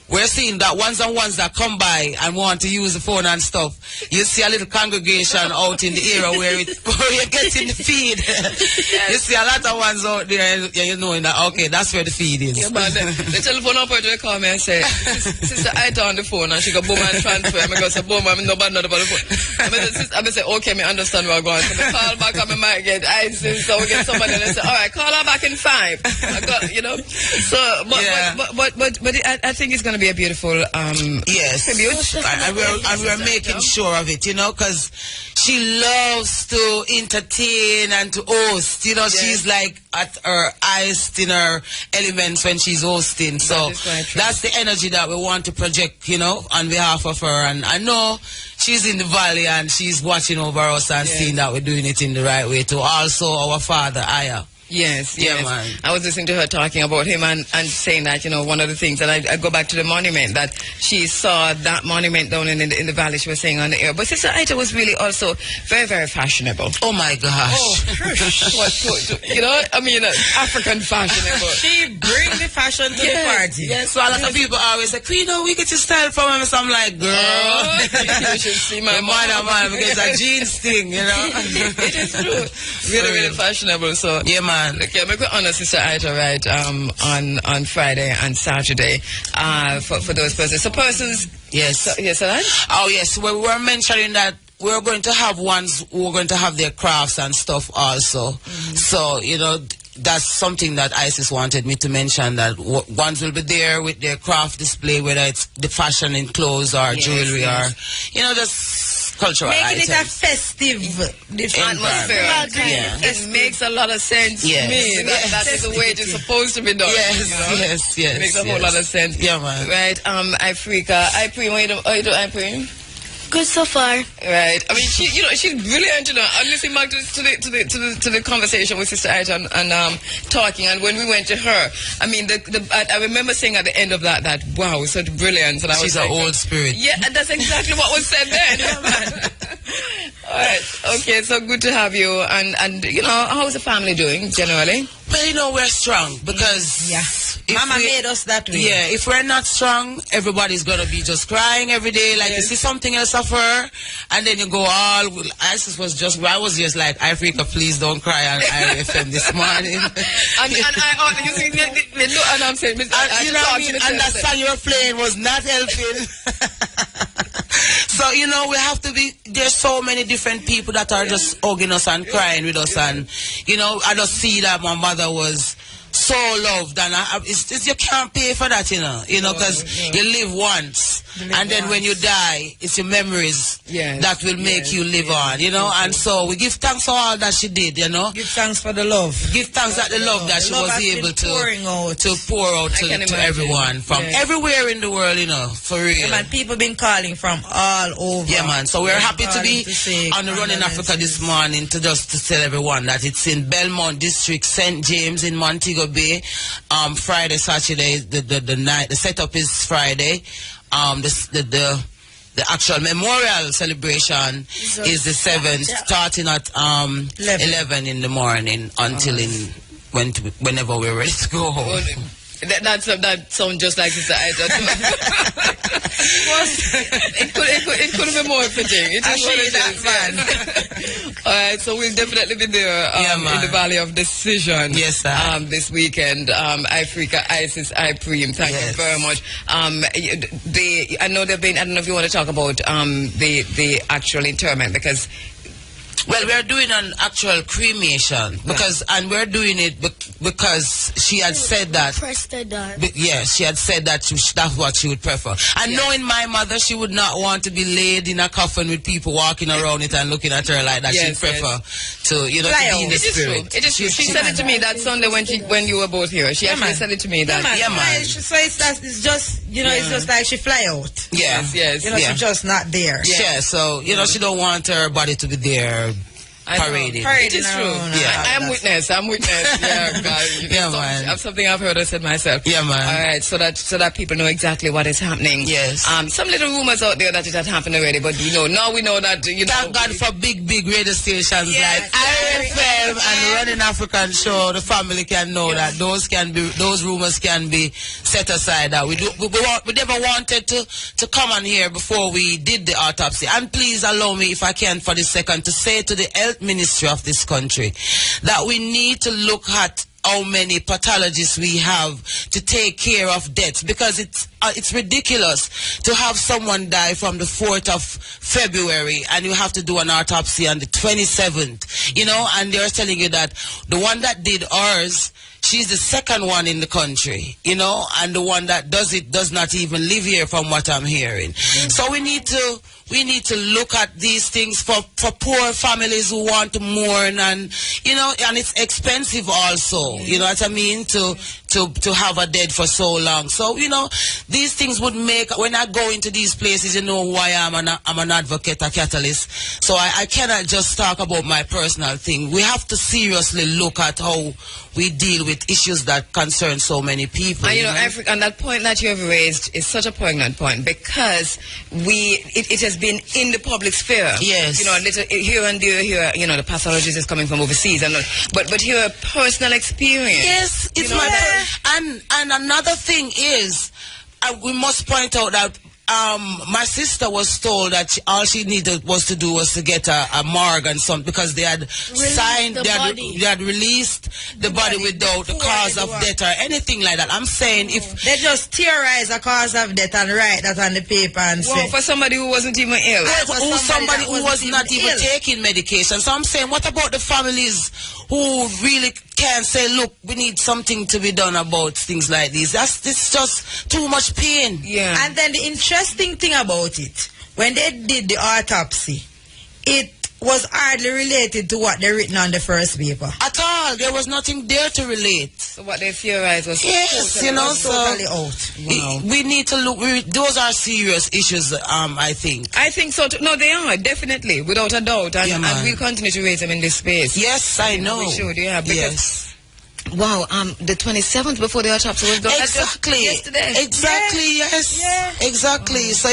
we're seeing that ones that come by and want to use the phone and stuff, you see a little congregation out in the area where you're getting the feed. Yes. You see a lot of ones out there, you know that, okay, that's where the feed is. Yeah, but the telephone operator call me and say, Sister, I on the phone, and she go boom and transfer. I go say boom, I'm nobody not about the phone. I say, okay, me understand where I'm going. So I call back, I might get ISIS, so we get somebody and I say, all right, call her back in 5. I got, you know. So, but I think it's going to be a beautiful tribute. And we're making sure of it, you know, because she loves to entertain and to host. You know, she's like at her highest in her elements when she's hosting. So that's the energy that we want to project, you know, on behalf of her. And I know she's in the valley and she's watching over us and seeing that we're doing it in the right way too. Also, our father, Aya. Yes, yeah, yes. Man. I was listening to her talking about him and saying that, you know, one of the things, and I go back to the monument, that she saw that monument down in the valley, she was saying on the air. But Sister Ita was really also very, very fashionable. Oh, my gosh. Oh, you know, I mean, African fashionable. She bring the fashion to the party. Yes, so a lot of people always say, you know, we get your style from him. So I'm like, girl, you should see my mother, man, because a jeans thing, you know. It is true. Really, really fashionable. So, yeah, man. Okay, I'm going to honor Sister Ita, right, on Friday and Saturday for those persons. So persons... Yes. So, yes, Alan? Oh, yes. Well, we were mentioning that we're going to have ones who are going to have their crafts and stuff also. Mm-hmm. So, you know, that's something that ISIS wanted me to mention, that ones will be there with their craft display, whether it's the fashion in clothes or jewelry or, you know, just cultural making items. it a festive atmosphere. Yeah. It makes a lot of sense yes. to me. That is the way it is supposed to be done. Yes, you know? yes. It makes a whole lot of sense. Yeah, man. Right, Ifrica. How you do, Ifrica? Good so far. Right. I mean, she's brilliant, you know. I'm listening back to the conversation with Sister Ita and talking. And when we went to her, I mean, I remember saying at the end of that wow, such brilliance. And I was she's like, an old spirit. Yeah, and that's exactly what was said then. Yeah, man. All right. Okay. So good to have you. And you know, how's the family doing generally? Well, you know, we're strong because Mama made us that way. Yeah, if we're not strong, everybody's gonna be just crying every day. Like you see something else of her, and then you go all. I was just like, Ifrica, please don't cry on IFM this morning. and I'm saying, you know what I mean? And that song you were playing was not helping. So, you know, we have to be, there's so many different people that are just hugging us and crying with us. And, you know, I just see that my mother was so loved. And you can't pay for that, you know, because you live once. And then when you die, it's your memories that will make you live on, you know. And so we give thanks for all that she did, you know. Give thanks for the love. Give thanks for the love that she was able to pour out to everyone from everywhere in the world, you know, for real. Yeah, man, people been calling from all over. Yeah, man. So we're happy to be on the Run in Africa this morning to tell everyone that it's in Belmont District, St. James in Montego Bay. Friday, Saturday, the night. The setup is Friday. The actual memorial celebration is the 7th, starting at 11 in the morning until whenever we're ready to go home. That sounds just like Sister Ita. It could have been more fitting. It is what it is. All right, so we'll definitely be there in the Valley of Decision. Yes, sir. This weekend. Ifrica, Isis, Ipreem. Thank you very much. I know there have been. I don't know if you want to talk about the actual interment, because. Well, we're doing an actual cremation and we're doing it because she had said that. She had said that that's what she would prefer. And knowing my mother, she would not want to be laid in a coffin with people walking around it and looking at her like that. She'd prefer to, you know, to be in the spirit. It is true. She said it to me that Sunday when you were both here. She actually said it to me that. Yeah, man. So it's just, you know, it's just like she fly out. Yes. You know, she's just not there. Yeah, so, you know, she don't want her body to be there parading. It is true. Yeah. I'm witness. Yeah, God. Yeah, man. That's something I've heard. I said myself. Yeah, man. All right, so that people know exactly what is happening. Yes. Some little rumors out there that it had happened already, but now we know that. Thank God for big radio stations like IFM and Running African Show. The family can know that those rumors can be set aside. That we never wanted to come on here before we did the autopsy. And please allow me, if I can, for this second, to say to the health ministry of this country that we need to look at how many pathologists we have to take care of deaths, because it's ridiculous to have someone die from the 4th of February and you have to do an autopsy on the 27th, and they're telling you that the one that did ours, she's the second one in the country, and the one that does it does not even live here from what I'm hearing. So we need to look at these things for poor families who want to mourn, and and it's expensive also, you know what I mean, to have a dead for so long. So these things would make, when I go into these places, you know who I am, and I'm an advocate, a catalyst, so I cannot just talk about my personal thing. We have to seriously look at how we deal with issues that concern so many people. And Africa, and that point that you have raised is such a poignant point, because it has been in the public sphere. Yes. Little here and there, the pathologist is coming from overseas, but here, personal experience. Yes, it's and another thing is, we must point out that my sister was told that all she needed was to get a morgue and something, because they had released the body without the cause of death or anything like that. I'm saying, if they just theorize a cause of death and write that on the paper and say, for somebody who wasn't even ill, somebody who was not even taking medication. So I'm saying, what about the families who really can say, look, we need something to be done about things like these? It's just too much pain. Yeah. And then the interesting thing about it, when they did the autopsy, it was hardly related to what they written on the first paper. At all. There was nothing there to relate. So what they theorized was totally out. Wow. We need to look. Those are serious issues, I think. I think so too. No, they are, definitely, without a doubt. And we'll continue to raise them in this space. Yes, I know. We should, yeah. Because, yes. Wow, the 27th before the autopsy was done. Exactly. Yesterday. Exactly, yes. Yeah. Exactly. So,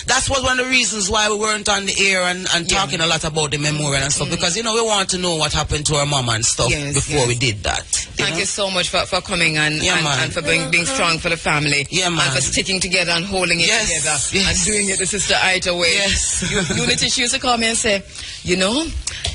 that's was one of the reasons why we weren't on the air and talking a lot about the memorial and stuff, because, we want to know what happened to our mom and stuff before we did that. Thank you so much for coming and for being strong for the family. Yeah, man. And for sticking together and holding it together. Yes. And doing it the Sister Ita way. Yes. Unity, she used to call me and say,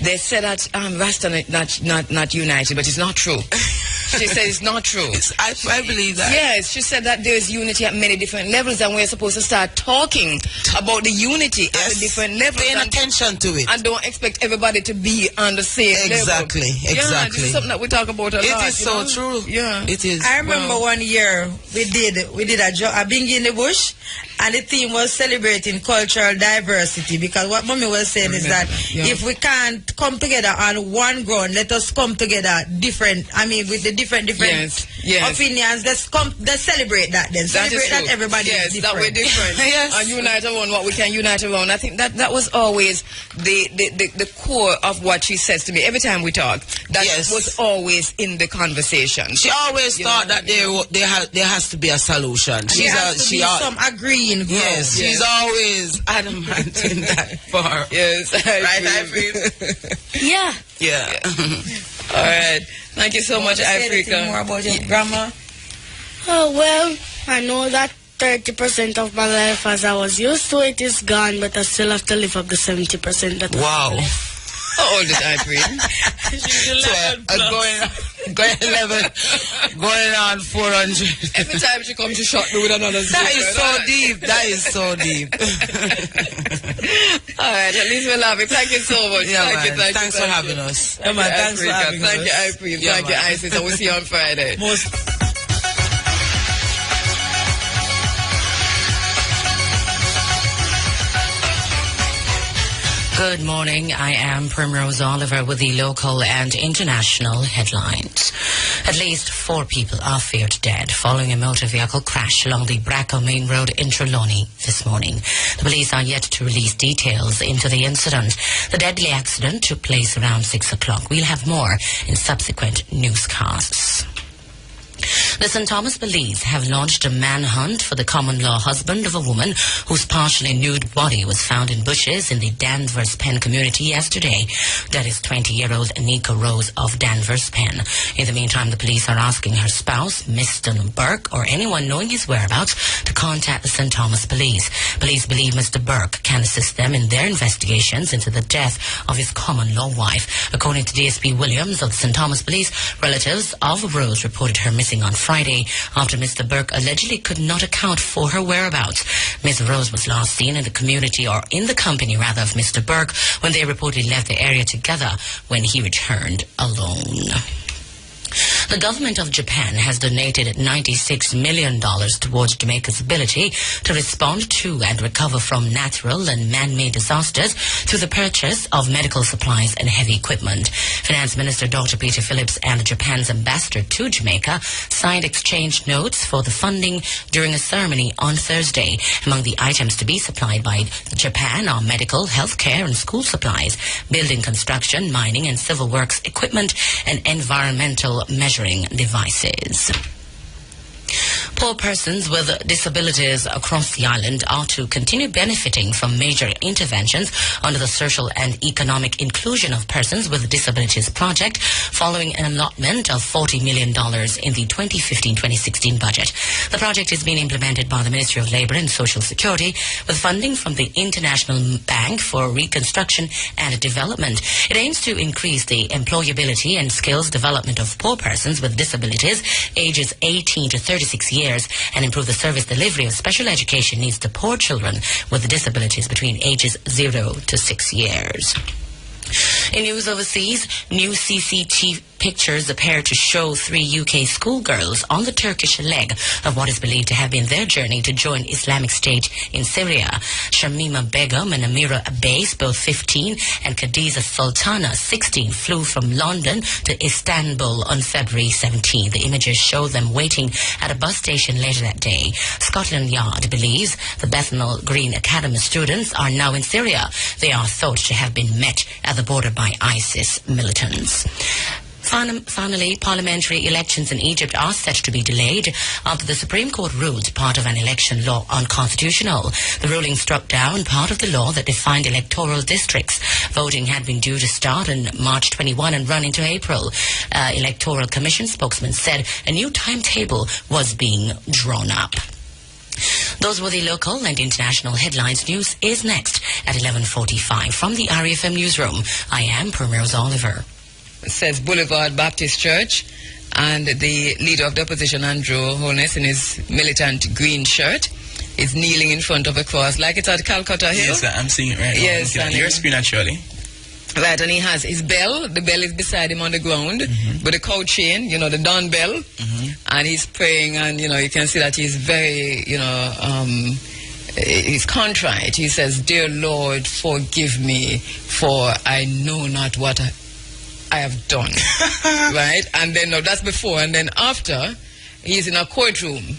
they said that Rasta not united, but it's not true. She said it's not true. I believe that. Yes, she said that there's unity at many different levels, and we're supposed to start talking about the unity at the different levels. Paying attention to it. And don't expect everybody to be on the same level. Exactly. Yeah, this is something that we talk about a lot. It is so true. Yeah. It is. I remember one year we did a bingy in the bush, and the theme was celebrating cultural diversity, because what Mommy was saying is that if we can't come together on one ground, let us come together with the different opinions. Let's celebrate that then. Celebrate that everybody is different. That we're different. Yes. And unite around what we can unite around. I think that was always the core of what she says to me every time we talk. That was always in the conversation. She always thought that there has to be a solution. Some agreeing ground. Yes, she's always adamant in that far. Yes. I feel. Yeah. Yeah. All right. Thank you so much, Ifrica. More about your grandma? Oh, well, I know that 30% of my life as I was used to it is gone, but I still have to live up the 70% that Wow. How old is Ifrica? Going 11, going on 400. Every time she comes, she shot me with another zero. That is so deep. That is so deep. All right, at least we're laughing. Thank you so much. Thanks for having us. Thank you, Ifrica. Thank you, Ifrica. Thank you, Isis. I will see you on Friday. Good morning. I am Primrose Oliver with the local and international headlines. At least 4 people are feared dead following a motor vehicle crash along the Bracco Main Road in Trelawney this morning. The police are yet to release details into the incident. The deadly accident took place around 6 o'clock. We'll have more in subsequent newscasts. The St. Thomas Police have launched a manhunt for the common-law husband of a woman whose partially nude body was found in bushes in the Danvers Pen community yesterday. That is 20-year-old Nika Rose of Danvers Pen. In the meantime, the police are asking her spouse, Mr. Burke, or anyone knowing his whereabouts to contact the St. Thomas Police. Police believe Mr. Burke can assist them in their investigations into the death of his common-law wife. According to DSP Williams of the St. Thomas Police, relatives of Rose reported her missing on Friday after Mr. Burke allegedly could not account for her whereabouts. Ms. Rose was last seen in the community, or in the company rather, of Mr. Burke when they reportedly left the area together when he returned alone. The government of Japan has donated $96 million towards Jamaica's ability to respond to and recover from natural and man-made disasters through the purchase of medical supplies and heavy equipment. Finance Minister Dr. Peter Phillips and Japan's ambassador to Jamaica signed exchange notes for the funding during a ceremony on Thursday. Among the items to be supplied by Japan are medical, healthcare and school supplies, building construction, mining and civil works equipment, and environmental measuring devices. Poor persons with disabilities across the island are to continue benefiting from major interventions under the Social and Economic Inclusion of Persons with Disabilities project following an allotment of $40 million in the 2015-2016 budget. The project is being implemented by the Ministry of Labour and Social Security with funding from the International Bank for Reconstruction and Development. It aims to increase the employability and skills development of poor persons with disabilities ages 18 to 36 years and improve the service delivery of special education needs to poor children with disabilities between ages 0 to 6 years. In news overseas, new CCTV pictures appear to show 3 UK schoolgirls on the Turkish leg of what is believed to have been their journey to join Islamic State in Syria. Shamima Begum and Amira Abbas, both 15, and Khadija Sultana, 16, flew from London to Istanbul on February 17. The images show them waiting at a bus station later that day. Scotland Yard believes the Bethnal Green Academy students are now in Syria. They are thought to have been met at the border by ISIS militants. Finally, parliamentary elections in Egypt are set to be delayed after the Supreme Court ruled part of an election law unconstitutional. The ruling struck down part of the law that defined electoral districts. Voting had been due to start on March 21 and run into April. Electoral Commission spokesman said a new timetable was being drawn up. Those were the local and international headlines. News is next at 11:45 from the RFM newsroom. I am Primrose Oliver. Says Boulevard Baptist Church, and the leader of the opposition, Andrew Holness, in his militant green shirt, is kneeling in front of a cross like it's at Calcutta Hill. Yes, I'm seeing it right now. Yes, on your screen actually. Right, and he has his bell. The bell is beside him on the ground, with the cow chain, the dawn bell, and he's praying, and you can see that he's very, he's contrite. He says, "Dear Lord, forgive me, for I know not what I have done." Right? And then, no, that's before. And then after, he's in a courtroom.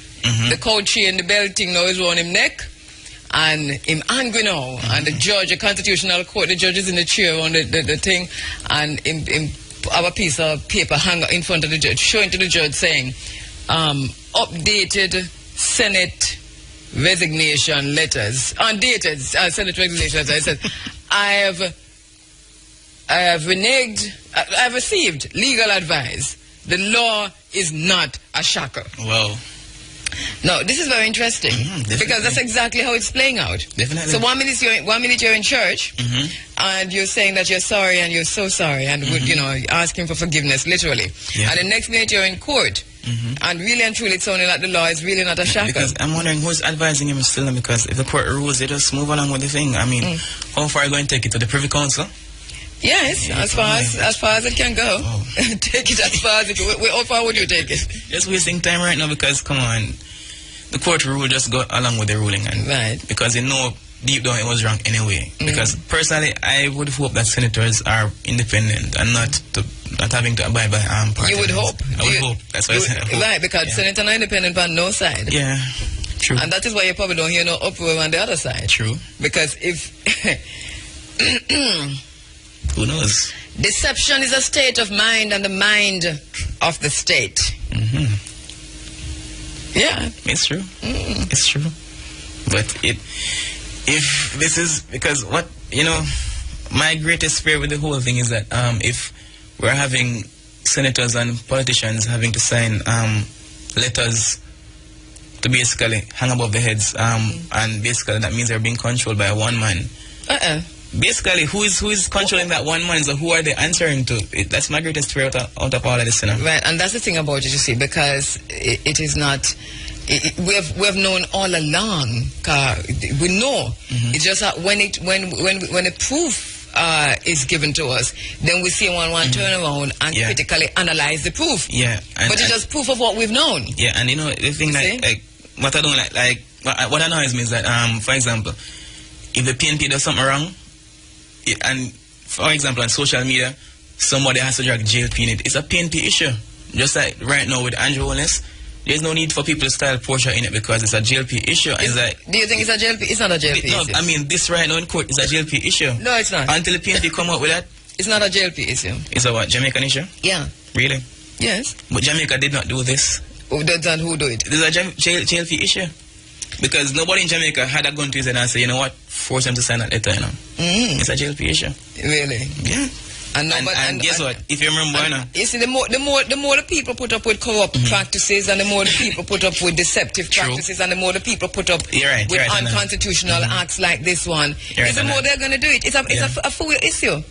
The coach chain, the bell thing now is around him neck. And him angry now. And the judge, the constitutional court, the judge is in the chair on the thing. And him have a piece of paper hang in front of the judge, showing to the judge saying, updated Senate resignation letters. Undated Senate resignation letters. It says, I have received legal advice. The law is not a shackle. Well, no, this is very interesting because that's exactly how it's playing out. Definitely. So 1 minute you're in church and you're saying that you're sorry and you're so sorry and would asking for forgiveness literally. Yeah. And the next minute you're in court. And really and truly it's sounding like the law is really not a shackle. Because I'm wondering who's advising him still, because if the court rules, they just move along with the thing. I mean, how far are you going to take it to the Privy Council? Yes, yeah, as far as it can go. Oh. Take it as far as it can. How far would you take it? Just wasting time right now because, come on, the court rule just go along with the ruling. And right. Because deep down it was wrong anyway. Because personally, I would hope that senators are independent and not having to abide by party. You would hope. I would hope. That's why I said hope. Right, because senators are independent on no side. Yeah, true. And that is why you probably don't hear no uproar on the other side. True. Because if... Who knows? Deception is a state of mind and the mind of the state. Yeah. It's true. It's true. But if this is, because what, my greatest fear with the whole thing is that if we're having senators and politicians having to sign letters to basically hang above their heads, and basically that means they're being controlled by one man. Basically, who is controlling that one man? So who are they answering to? That's my greatest fear out of all of this, Right, and that's the thing about it, you see, because it is not. We have known all along. We know. It's just that when a proof is given to us, then we see one turn around and critically analyze the proof. Yeah, but it's just proof of what we've known. Yeah, and the thing like what I don't like what annoys me is that for example, if the PNP does something wrong. And for example, on social media, somebody has to drag JLP in it. It's a PNP issue. Just like right now with Andrew Holness, there's no need for people to style Portia in it because it's a JLP issue. Do you think it's a JLP? It's not a JLP issue. No, I mean, this right now in court is a JLP issue. No, it's not. Until the PNP come up with that. It's not a JLP issue. It's a what? Jamaican issue? Yeah. Really? Yes. But Jamaica did not do this. Who do it? This is a JLP issue. Because nobody in Jamaica had a gun to his head and say, you know what, force him to sign that letter, It's a JLP issue. Really? Yeah. And guess what? If you remember, you see, the more the people put up with corrupt practices, and the more the people put up with deceptive practices, and the more the people put up with unconstitutional acts like this one, the more they're going to do it. It's a full issue.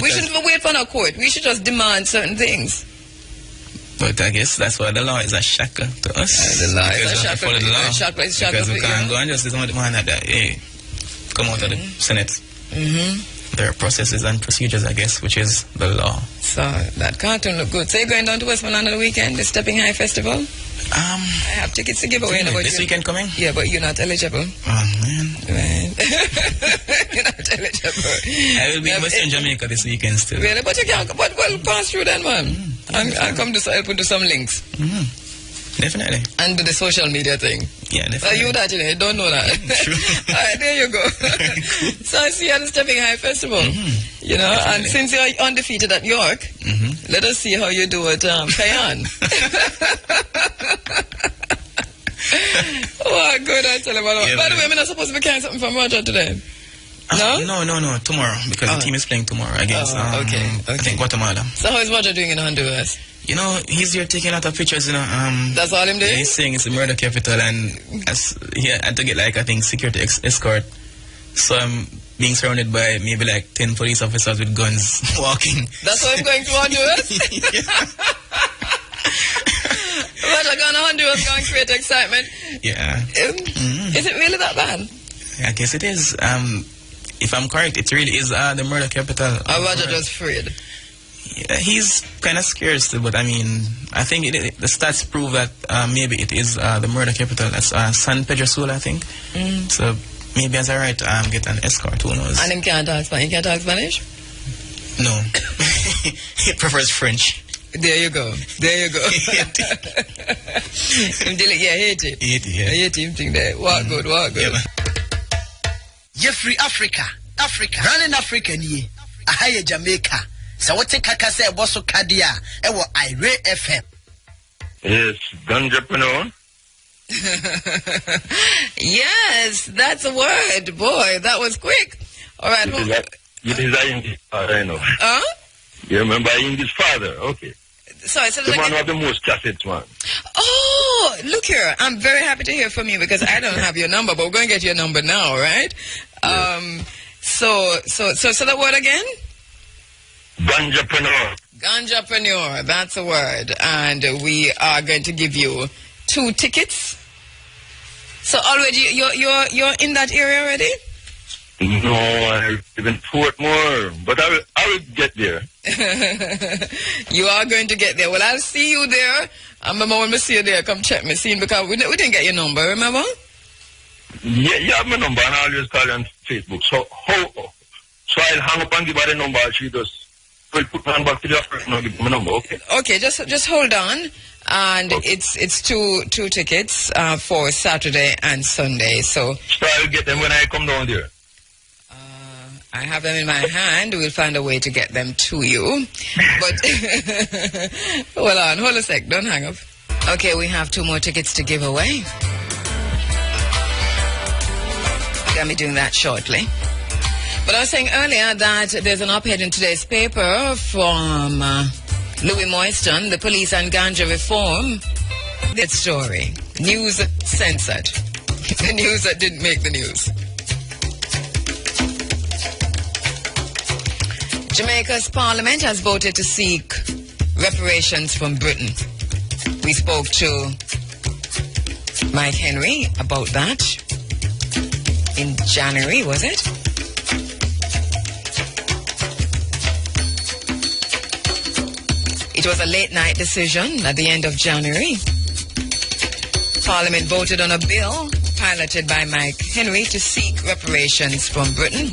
We shouldn't wait for no court. We should just demand certain things. But I guess that's why the law is a shackle to us. The law is a shackle. Because we can't go and just demand that hey, come out of the Senate. There are processes and procedures, I guess, which is the law. So that cartoon look good. So you're going down to Westmoreland on the weekend, the Stepping High Festival? I have tickets to give away. This weekend coming? Yeah, but you're not eligible. Oh, man. Right. You're not eligible. I will be in Western Jamaica this weekend still. Really? But you can't, well, pass through then, man. I'll come to help you do some links. Definitely. And do the social media thing. Yeah, definitely. You that, you don't know that. True. All right, there you go. So I see you at the Stepping High Festival. Definitely. And since you're undefeated at York, let us see how you do at Cayenne. Oh, good. I tell you about it. By the way, I'm not supposed to be carrying something from Roger today. No? No, tomorrow, because the team is playing tomorrow against, I think, Guatemala. So how is Roger doing in Honduras? He's here taking a lot of pictures, That's all him doing? He's saying it's a murder capital, and he had to get, I think, security escort. So I'm being surrounded by maybe 10 police officers with guns walking. That's why I'm going to Honduras? Roger going to Honduras, going to create excitement. Yeah. Is it really that bad? I guess it is. If I'm correct, it really is the murder capital. Or Roger just afraid? Yeah, he's kind of scared still, but I mean, I think the stats prove that maybe it is the murder capital. That's San Pedro Sula, I think. So maybe as a right get an escort, who knows. And him can't talk Spanish? He can't talk Spanish? No. He prefers French. There you go. Yeah, hate it. I hate him thing there. Walk good. You're free Africa. Running Africa ni. Ahaye Jamaica. So what take kaka say boso kadia ewo Ire FM. Yes, ganjapreneur. Yes, that's a word. Boy, that was quick. All right. You design his father, I know. You remember English father? Okay. Sorry, so the one of the most cassettes one. Oh, look here. I'm very happy to hear from you because I don't have your number, but we're going to get your number now, right? Yes. So the word again? Ganjapreneur, that's a word. And we are going to give you 2 tickets. So already, you're in that area already? No, I live in Portmore, but I will get there. You are going to get there. Well, I'll see you there. And remember when we see you there, come check me, see, because we didn't get your number, remember? Yeah, you have my number and I always call you on Facebook. So I'll hang up and give her the number. She just will put me on back to the office and I'll give my number, okay? Okay, just hold on. And okay. It's two tickets for Saturday and Sunday. So I'll get them when I come down there. I have them in my hand. We'll find a way to get them to you. But hold a sec. Don't hang up. Okay, we have 2 more tickets to give away. Got me doing that shortly. But I was saying earlier that there's an op-ed in today's paper from Louis Moiston, the police and ganja reform. That story. News censored. The news that didn't make the news. Jamaica's parliament has voted to seek reparations from Britain. We spoke to Mike Henry about that in January, was it? It was a late night decision at the end of January. Parliament voted on a bill piloted by Mike Henry to seek reparations from Britain.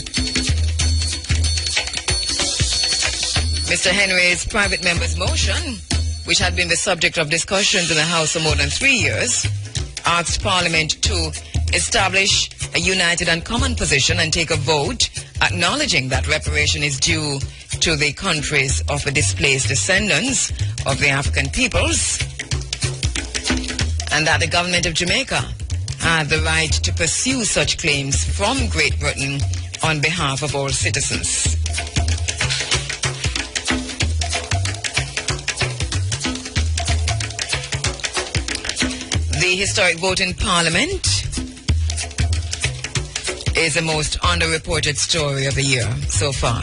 Mr. Henry's private member's motion, which had been the subject of discussions in the House for more than 3 years, asked Parliament to establish a united and common position and take a vote acknowledging that reparation is due to the countries of the displaced descendants of the African peoples, and that the government of Jamaica had the right to pursue such claims from Great Britain on behalf of all citizens. The historic vote in Parliament is the most underreported story of the year so far.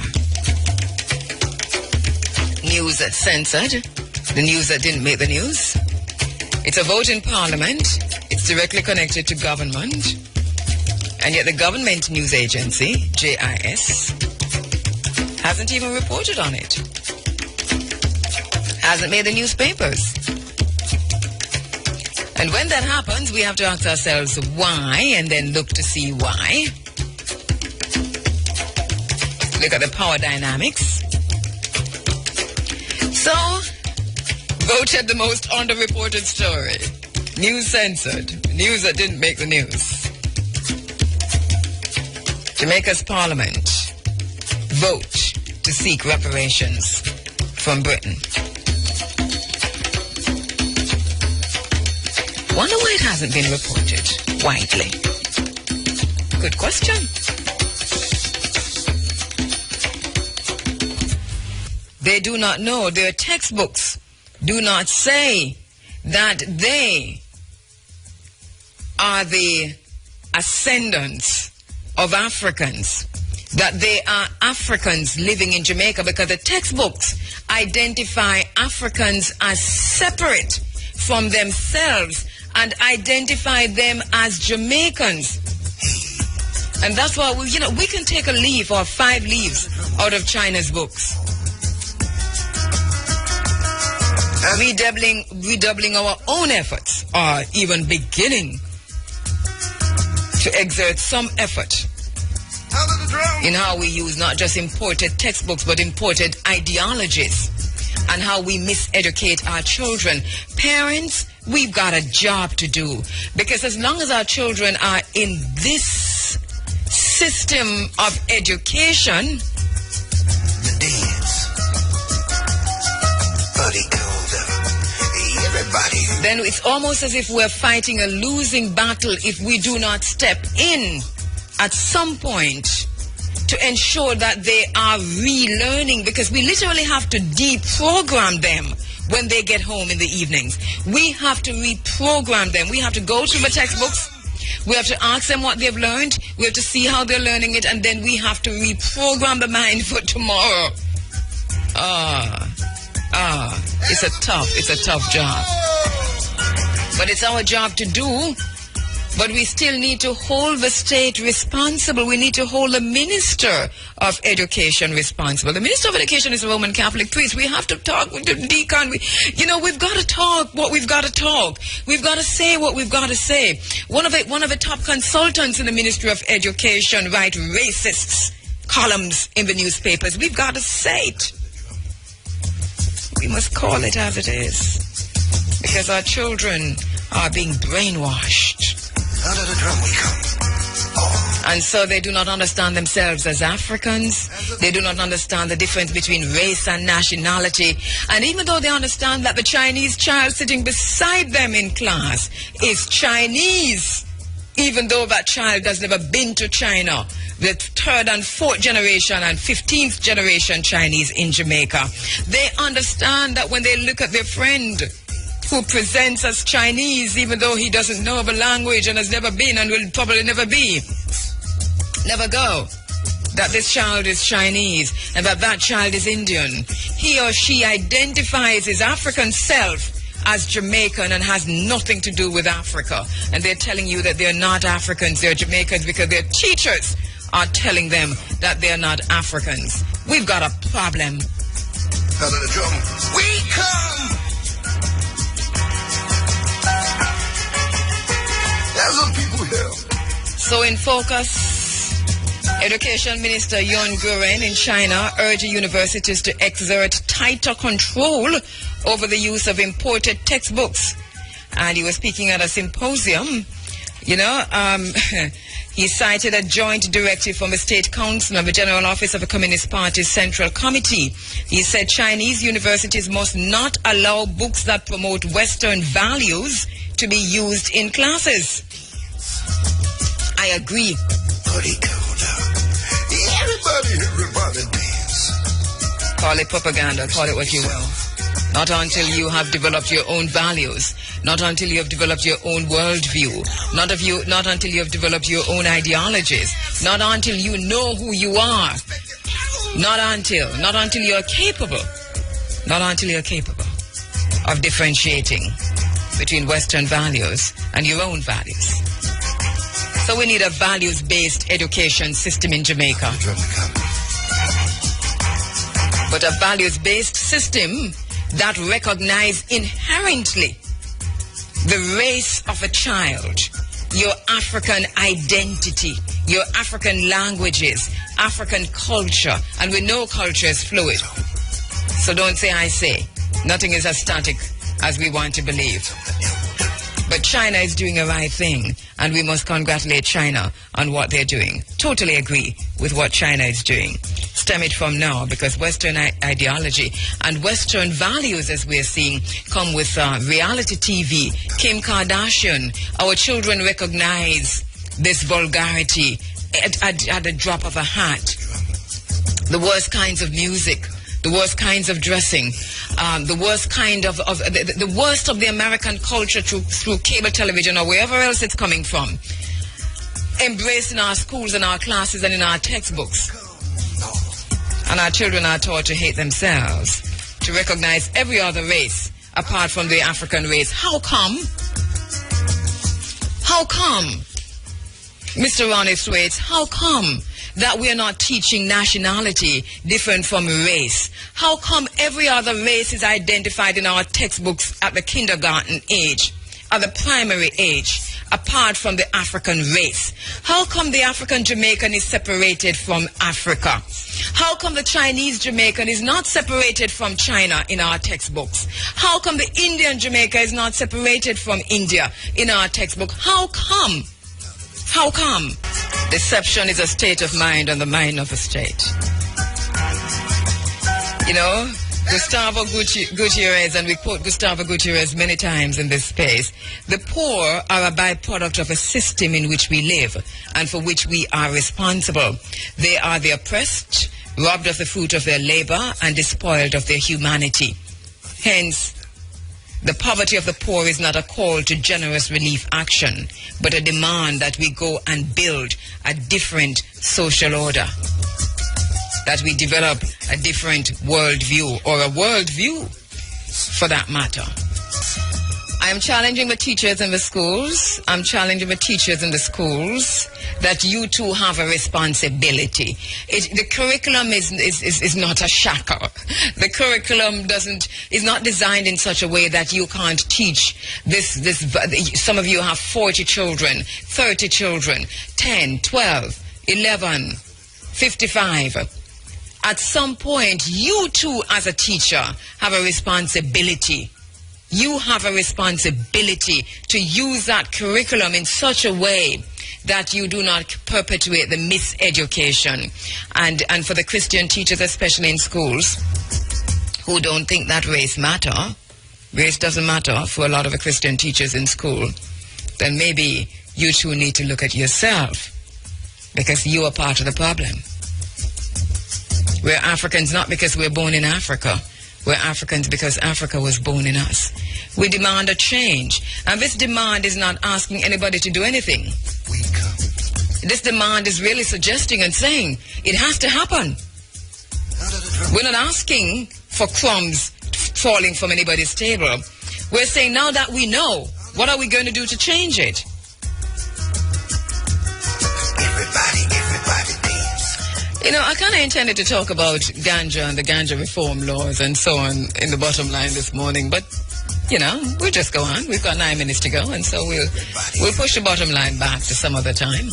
News that's censored, the news that didn't make the news. It's a vote in Parliament. It's directly connected to government. And yet the government news agency, JIS, hasn't even reported on it. Hasn't made the newspapers. And when that happens, we have to ask ourselves why and then look to see why. Look at the power dynamics. So, voted the most underreported story. News censored. News that didn't make the news. Jamaica's parliament vote to seek reparations from Britain. Wonder why it hasn't been reported widely. Good question. They do not know. Their textbooks do not say that they are the ascendants of Africans, that they are Africans living in Jamaica, because the textbooks identify Africans as separate from themselves and identify them as Jamaicans. And that's why we can take a leaf or 5 leaves out of China's books. Redoubling our own efforts, or even beginning to exert some effort in how we use not just imported textbooks but imported ideologies, and how we miseducate our children. Parents, we've got a job to do, because as long as our children are in this system of education, then it's almost as if we're fighting a losing battle if we do not step in at some point to ensure that they are relearning, because we literally have to deprogram them when they get home in the evenings. We have to reprogram them. We have to go through the textbooks. We have to ask them what they've learned. We have to see how they're learning it, and then we have to reprogram the mind for tomorrow. It's a tough job. But it's our job to do, But we still need to hold the state responsible. We need to hold the Minister of Education responsible. The Minister of Education is a Roman Catholic priest. We have to talk with the deacon. We've got to talk what we've got to talk. We've got to say what we've got to say. One of the top consultants in the Ministry of Education write racist columns in the newspapers. We've got to say it. We must call it as it is. Because our children are being brainwashed. Out of the drum we come. And so they do not understand themselves as Africans. They do not understand the difference between race and nationality. And even though they understand that the Chinese child sitting beside them in class is Chinese, even though that child has never been to China, the third and fourth generation and 15th generation Chinese in Jamaica, they understand that when they look at their friend who presents as Chinese, even though he doesn't know the language and has never been and will probably never go, that this child is Chinese and that child is Indian. He or she identifies his African self as Jamaican and has nothing to do with Africa. And they're telling you that they're not Africans, they're Jamaicans because their teachers are telling them that they're not Africans. We've got a problem. Out of the drum we come. So in focus, Education Minister Yun Guren in China urged universities to exert tighter control over the use of imported textbooks. And he was speaking at a symposium. He cited a joint directive from the State Council and the General Office of the Communist Party's Central Committee. He said Chinese universities must not allow books that promote Western values to be used in classes. I agree. Everybody dance. Call it propaganda, call it what you will. Not until you have developed your own values, not until you have developed your own worldview, not until you have developed your own ideologies, not until you know who you are, not until you're capable of differentiating between Western values and your own values. So we need a values-based education system in Jamaica. But a values-based system that recognizes inherently the race of a child, your African identity, your African languages, African culture. And we know culture is fluid. So don't say I say. Nothing is as static as we want to believe. But China is doing a right thing, and we must congratulate China on what they're doing. Totally agree with what China is doing. Stem it from now, because Western ideology and Western values, as we're seeing, come with reality TV, Kim Kardashian. Our children recognize this vulgarity at the drop of a hat. The worst kinds of music, the worst kinds of dressing, the worst kind of the worst of the American culture through cable television or wherever else it's coming from, embraced in our schools and our classes and in our textbooks. And our children are taught to hate themselves, to recognize every other race apart from the African race. How come? How come, Mr. Ronnie Thwaites, how come that we are not teaching nationality different from race? How come every other race is identified in our textbooks at the kindergarten age, at the primary age, apart from the African race? How come the African Jamaican is separated from Africa? How come the Chinese Jamaican is not separated from China in our textbooks? How come the Indian Jamaica is not separated from India in our textbook? How come? How come? Deception is a state of mind and the mind of a state. You know, Gustavo Gutierrez, and we quote Gustavo Gutierrez many times in this space, the poor are a byproduct of a system in which we live and for which we are responsible. They are the oppressed, robbed of the fruit of their labor and despoiled of their humanity. Hence, the poverty of the poor is not a call to generous relief action, but a demand that we go and build a different social order, that we develop a different worldview, or a worldview for that matter. I'm challenging the teachers in the schools. I'm challenging the teachers in the schools that you too have a responsibility. The curriculum is not a shackle. The curriculum is not designed in such a way that you can't teach this. Some of you have 40 children, 30 children, 10, 12, 11, 55. At some point, you too as a teacher have a responsibility. You have a responsibility to use that curriculum in such a way that you do not perpetuate the miseducation. And for the Christian teachers, especially in schools, who don't think that race doesn't matter for a lot of the Christian teachers in school, then maybe you too need to look at yourself, because you are part of the problem. We're Africans not because we're born in Africa. We're Africans because Africa was born in us. We demand a change. And this demand is not asking anybody to do anything. This demand is really suggesting and saying it has to happen. We're not asking for crumbs falling from anybody's table. We're saying now that we know, what are we going to do to change it? You know, I kind of intended to talk about ganja and the ganja reform laws and so on in the bottom line this morning, but, you know, we'll just go on. We've got 9 minutes to go, and so we'll push the bottom line back to some other time.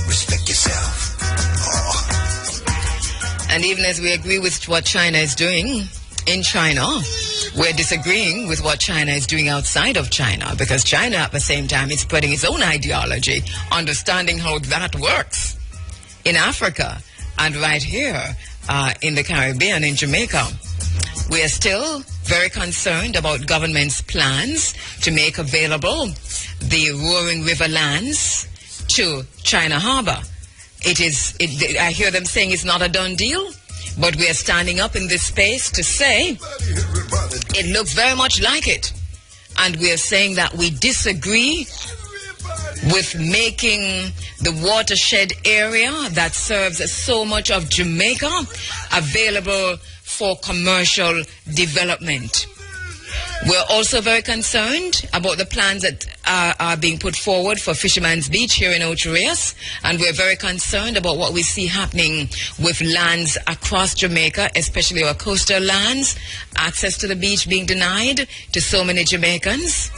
Respect yourself. Oh. And even as we agree with what China is doing in China, we're disagreeing with what China is doing outside of China, because China at the same time is spreading its own ideology, understanding how that works in Africa and right here in the Caribbean, in Jamaica. We are still very concerned about government's plans to make available the Roaring River lands to China Harbor. I hear them saying it's not a done deal, but we are standing up in this space to say it looks very much like it. And we are saying that we disagree with making the watershed area that serves so much of Jamaica available for commercial development. We're also very concerned about the plans that are being put forward for Fisherman's Beach here in Ocho Rios, and we're very concerned about what we see happening with lands across Jamaica, especially our coastal lands, access to the beach being denied to so many Jamaicans.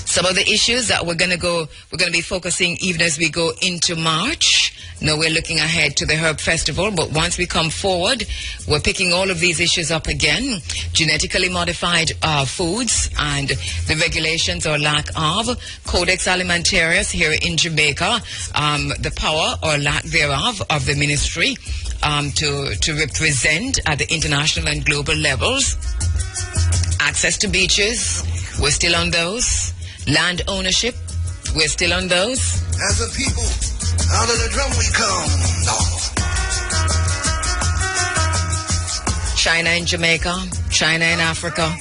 Some of the issues that we're going to be focusing even as we go into March. Now we're looking ahead to the Herb Festival, but once we come forward, we're picking all of these issues up again. Genetically modified foods and the regulations or lack of, Codex Alimentarius here in Jamaica, the power or lack thereof of the ministry to represent at the international and global levels. Access to beaches, we're still on those. Land ownership, we're still on those. As a people, out of the drum we come. No. China in Jamaica, China in Africa,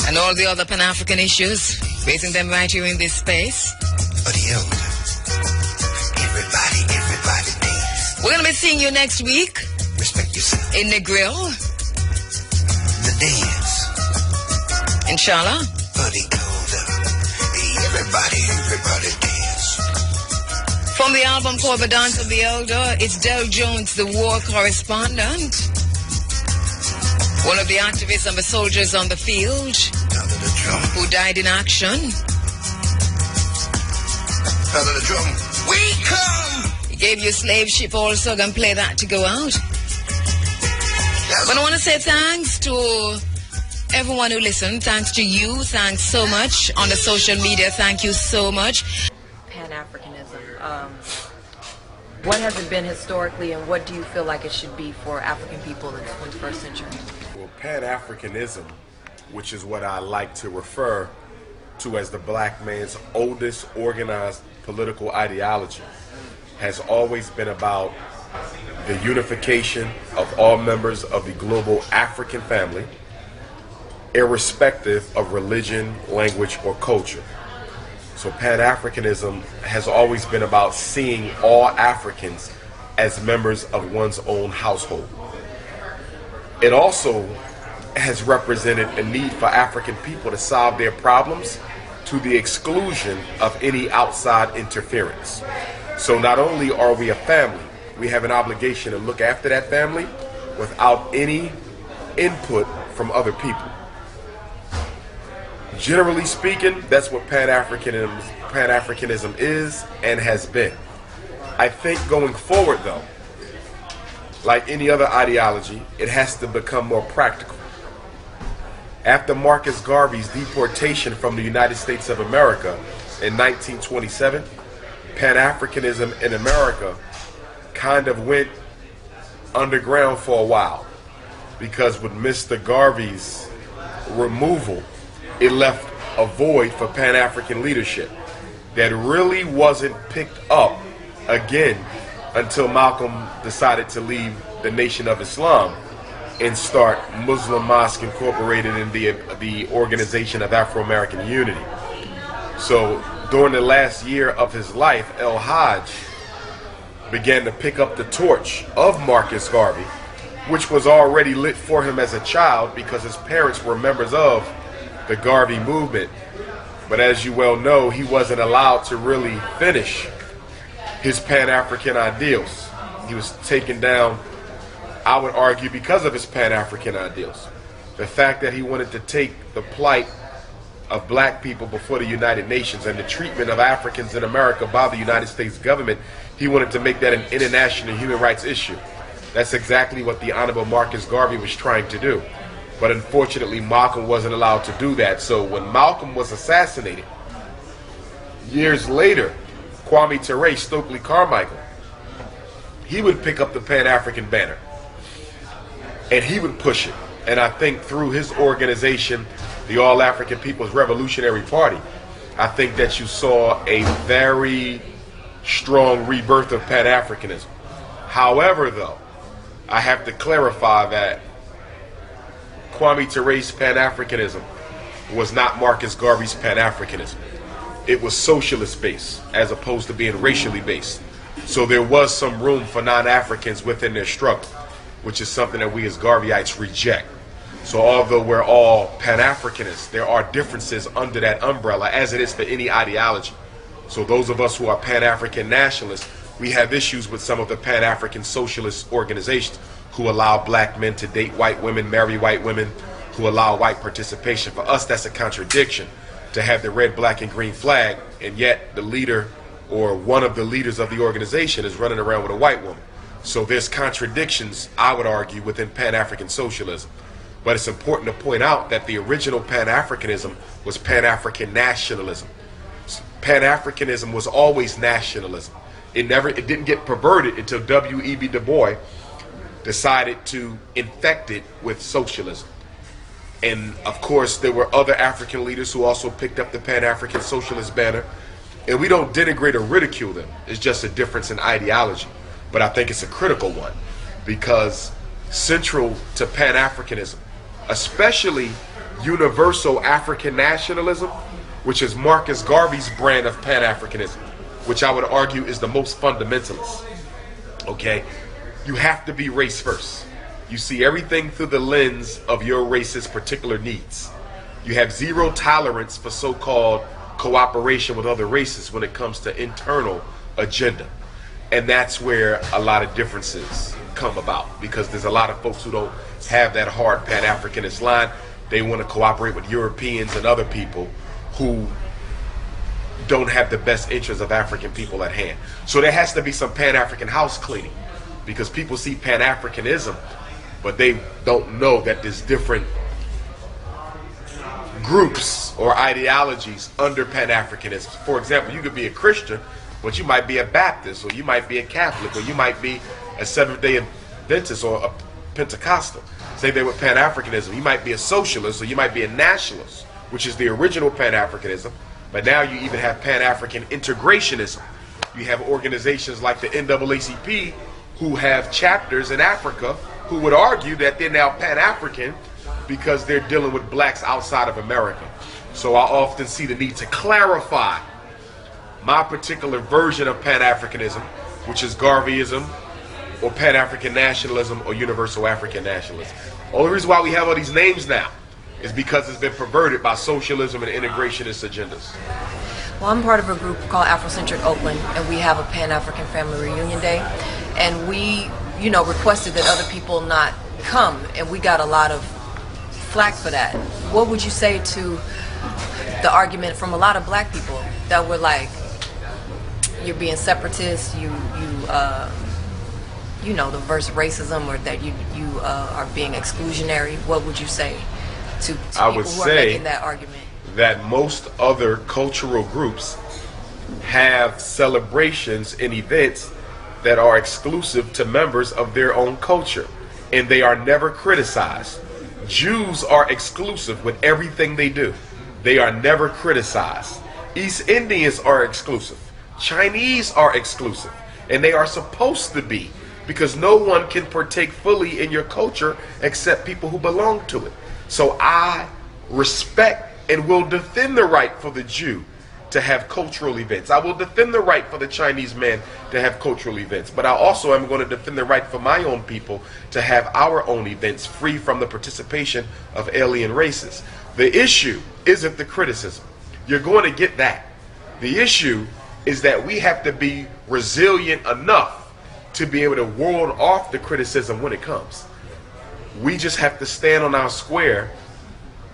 and all the other Pan-African issues, raising them right here in this space. Everybody dance. We're going to be seeing you next week. Respect yourself. In Negril. The dance. Inshallah. Everybody dance. From the album called The Dance of the Elder, it's Del Jones, the war correspondent, one of the activists and the soldiers on the field who died in action. Out of the drum, we come. He gave you Slave Ship also, gonna play that to go out. But I want to say thanks to everyone who listened. Thanks to you. Thanks so much on the social media. Thank you so much. Pan-Africanism. What has it been historically, and what do you feel like it should be for African people in the 21st century? Well, Pan-Africanism, which is what I like to refer to as the black man's oldest organized political ideology, has always been about the unification of all members of the global African family, irrespective of religion, language, or culture. So Pan-Africanism has always been about seeing all Africans as members of one's own household. it also has represented a need for African people to solve their problems to the exclusion of any outside interference. So not only are we a family, we have an obligation to look after that family without any input from other people. Generally speaking, that's what Pan-Africanism is and has been. I think going forward, though, like any other ideology, it has to become more practical. After Marcus Garvey's deportation from the United States of America in 1927, Pan-Africanism in America kind of went underground for a while, because with Mr. Garvey's removal, it left a void for Pan-African leadership that really wasn't picked up again until Malcolm decided to leave the Nation of Islam and start Muslim Mosque Incorporated in the Organization of Afro-American Unity. So during the last year of his life, El Hajj began to pick up the torch of Marcus Garvey, which was already lit for him as a child because his parents were members of the Garvey movement. But as you well know, he wasn't allowed to really finish his Pan-African ideals. He was taken down, I would argue, because of his Pan-African ideals. The fact that he wanted to take the plight of black people before the United Nations and the treatment of Africans in America by the United States government, he wanted to make that an international human rights issue. That's exactly what the Honorable Marcus Garvey was trying to do. But unfortunately, Malcolm wasn't allowed to do that. So when Malcolm was assassinated, years later, Kwame Ture, Stokely Carmichael, he would pick up the Pan-African banner and he would push it. And I think through his organization, the All-African People's Revolutionary Party, I think that you saw a very strong rebirth of Pan-Africanism. However, though, I have to clarify that Kwame Ture's Pan-Africanism was not Marcus Garvey's Pan-Africanism. It was socialist based as opposed to being racially based. So there was some room for non-Africans within their struggle, which is something that we as Garveyites reject. So although we're all Pan-Africanists, there are differences under that umbrella, as it is for any ideology. So those of us who are Pan-African nationalists, we have issues with some of the Pan-African socialist organizations who allow black men to date white women, marry white women, who allow white participation. For us, that's a contradiction to have the red, black, and green flag, and yet the leader or one of the leaders of the organization is running around with a white woman. So there's contradictions, I would argue, within Pan-African socialism. But it's important to point out that the original Pan-Africanism was Pan-African nationalism. Pan-Africanism was always nationalism. It didn't get perverted until W.E.B. Du Bois decided to infect it with socialism. And of course, there were other African leaders who also picked up the Pan-African socialist banner. And we don't denigrate or ridicule them. It's just a difference in ideology. But I think it's a critical one, because central to Pan-Africanism, especially universal African nationalism, which is Marcus Garvey's brand of Pan-Africanism, which I would argue is the most fundamentalist. Okay? You have to be race first. You see everything through the lens of your race's particular needs. You have zero tolerance for so-called cooperation with other races when it comes to internal agenda. And that's where a lot of differences come about, because there's a lot of folks who don't have that hard Pan-Africanist line. They want to cooperate with Europeans and other people who don't have the best interests of African people at hand. So there has to be some Pan-African house cleaning, because people see Pan-Africanism, but they don't know that there's different groups or ideologies under Pan-Africanism. For example, you could be a Christian, but you might be a Baptist, or you might be a Catholic, or you might be a Seventh-day Adventist or a Pentecostal. Same thing with Pan-Africanism. You might be a socialist, or you might be a nationalist, which is the original Pan-Africanism. But now you even have Pan-African integrationism. You have organizations like the NAACP who have chapters in Africa who would argue that they're now Pan-African because they're dealing with blacks outside of America. So I often see the need to clarify my particular version of Pan-Africanism, which is Garveyism, or Pan-African nationalism or universal African nationalism. Only reason why we have all these names now is because it's been perverted by socialism and integrationist agendas. Well, I'm part of a group called Afrocentric Oakland, and we have a Pan-African Family Reunion Day, and we, requested that other people not come, and we got a lot of flack for that. What would you say to the argument from a lot of black people that were like, you're being separatist, the verse racism, or that you are being exclusionary? What would you say to people who are making that argument? That most other cultural groups have celebrations and events that are exclusive to members of their own culture, and they are never criticized. Jews are exclusive with everything they do. They are never criticized. East Indians are exclusive. Chinese are exclusive, and they are supposed to be, because no one can partake fully in your culture except people who belong to it. So I respect and will defend the right for the Jew to have cultural events. I will defend the right for the Chinese man to have cultural events. But I also am going to defend the right for my own people to have our own events free from the participation of alien races. The issue isn't the criticism. You're going to get that. The issue is that we have to be resilient enough to be able to ward off the criticism when it comes. We just have to stand on our square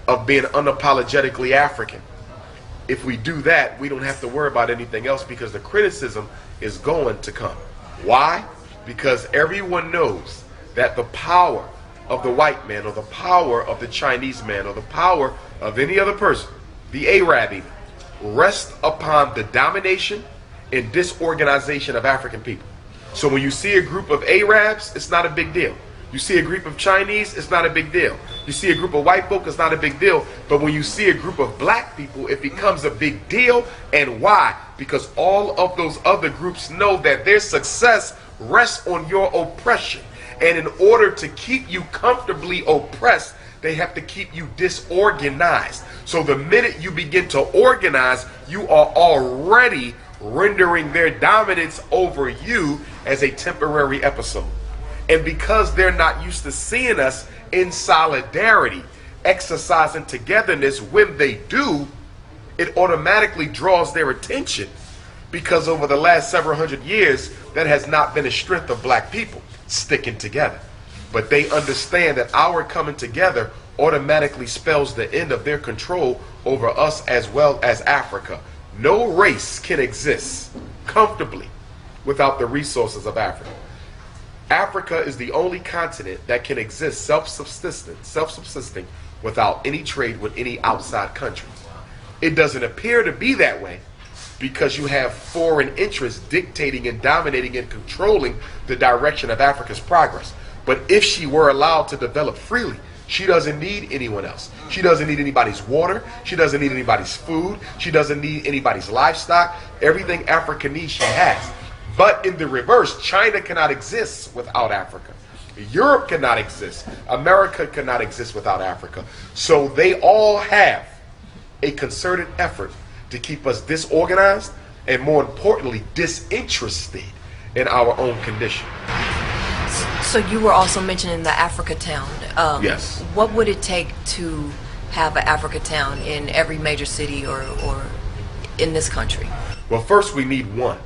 of being unapologetically African. If we do that, we don't have to worry about anything else, because the criticism is going to come. Why? Because everyone knows that the power of the white man, or the power of the Chinese man, or the power of any other person, the Arab even, rests upon the domination and disorganization of African people. So when you see a group of Arabs, it's not a big deal. You see a group of Chinese, it's not a big deal. You see a group of white folk, it's not a big deal. But when you see a group of black people, it becomes a big deal. And why? Because all of those other groups know that their success rests on your oppression. And in order to keep you comfortably oppressed, they have to keep you disorganized. So the minute you begin to organize, you are already rendering their dominance over you as a temporary episode. And because they're not used to seeing us in solidarity, exercising togetherness, when they do, it automatically draws their attention, because over the last several hundred years, that has not been a strength of black people sticking together. But they understand that our coming together automatically spells the end of their control over us as well as Africa. No race can exist comfortably without the resources of Africa. Africa is the only continent that can exist self-subsisting without any trade with any outside country. It doesn't appear to be that way because you have foreign interests dictating and dominating and controlling the direction of Africa's progress. But if she were allowed to develop freely, she doesn't need anyone else. She doesn't need anybody's water. She doesn't need anybody's food. She doesn't need anybody's livestock. Everything Africa needs, she has. But in the reverse, China cannot exist without Africa. Europe cannot exist. America cannot exist without Africa. So they all have a concerted effort to keep us disorganized and, more importantly, disinterested in our own condition. So you were also mentioning the Africa Town. Yes. What would it take to have an Africa Town in every major city or in this country? Well, first we need one.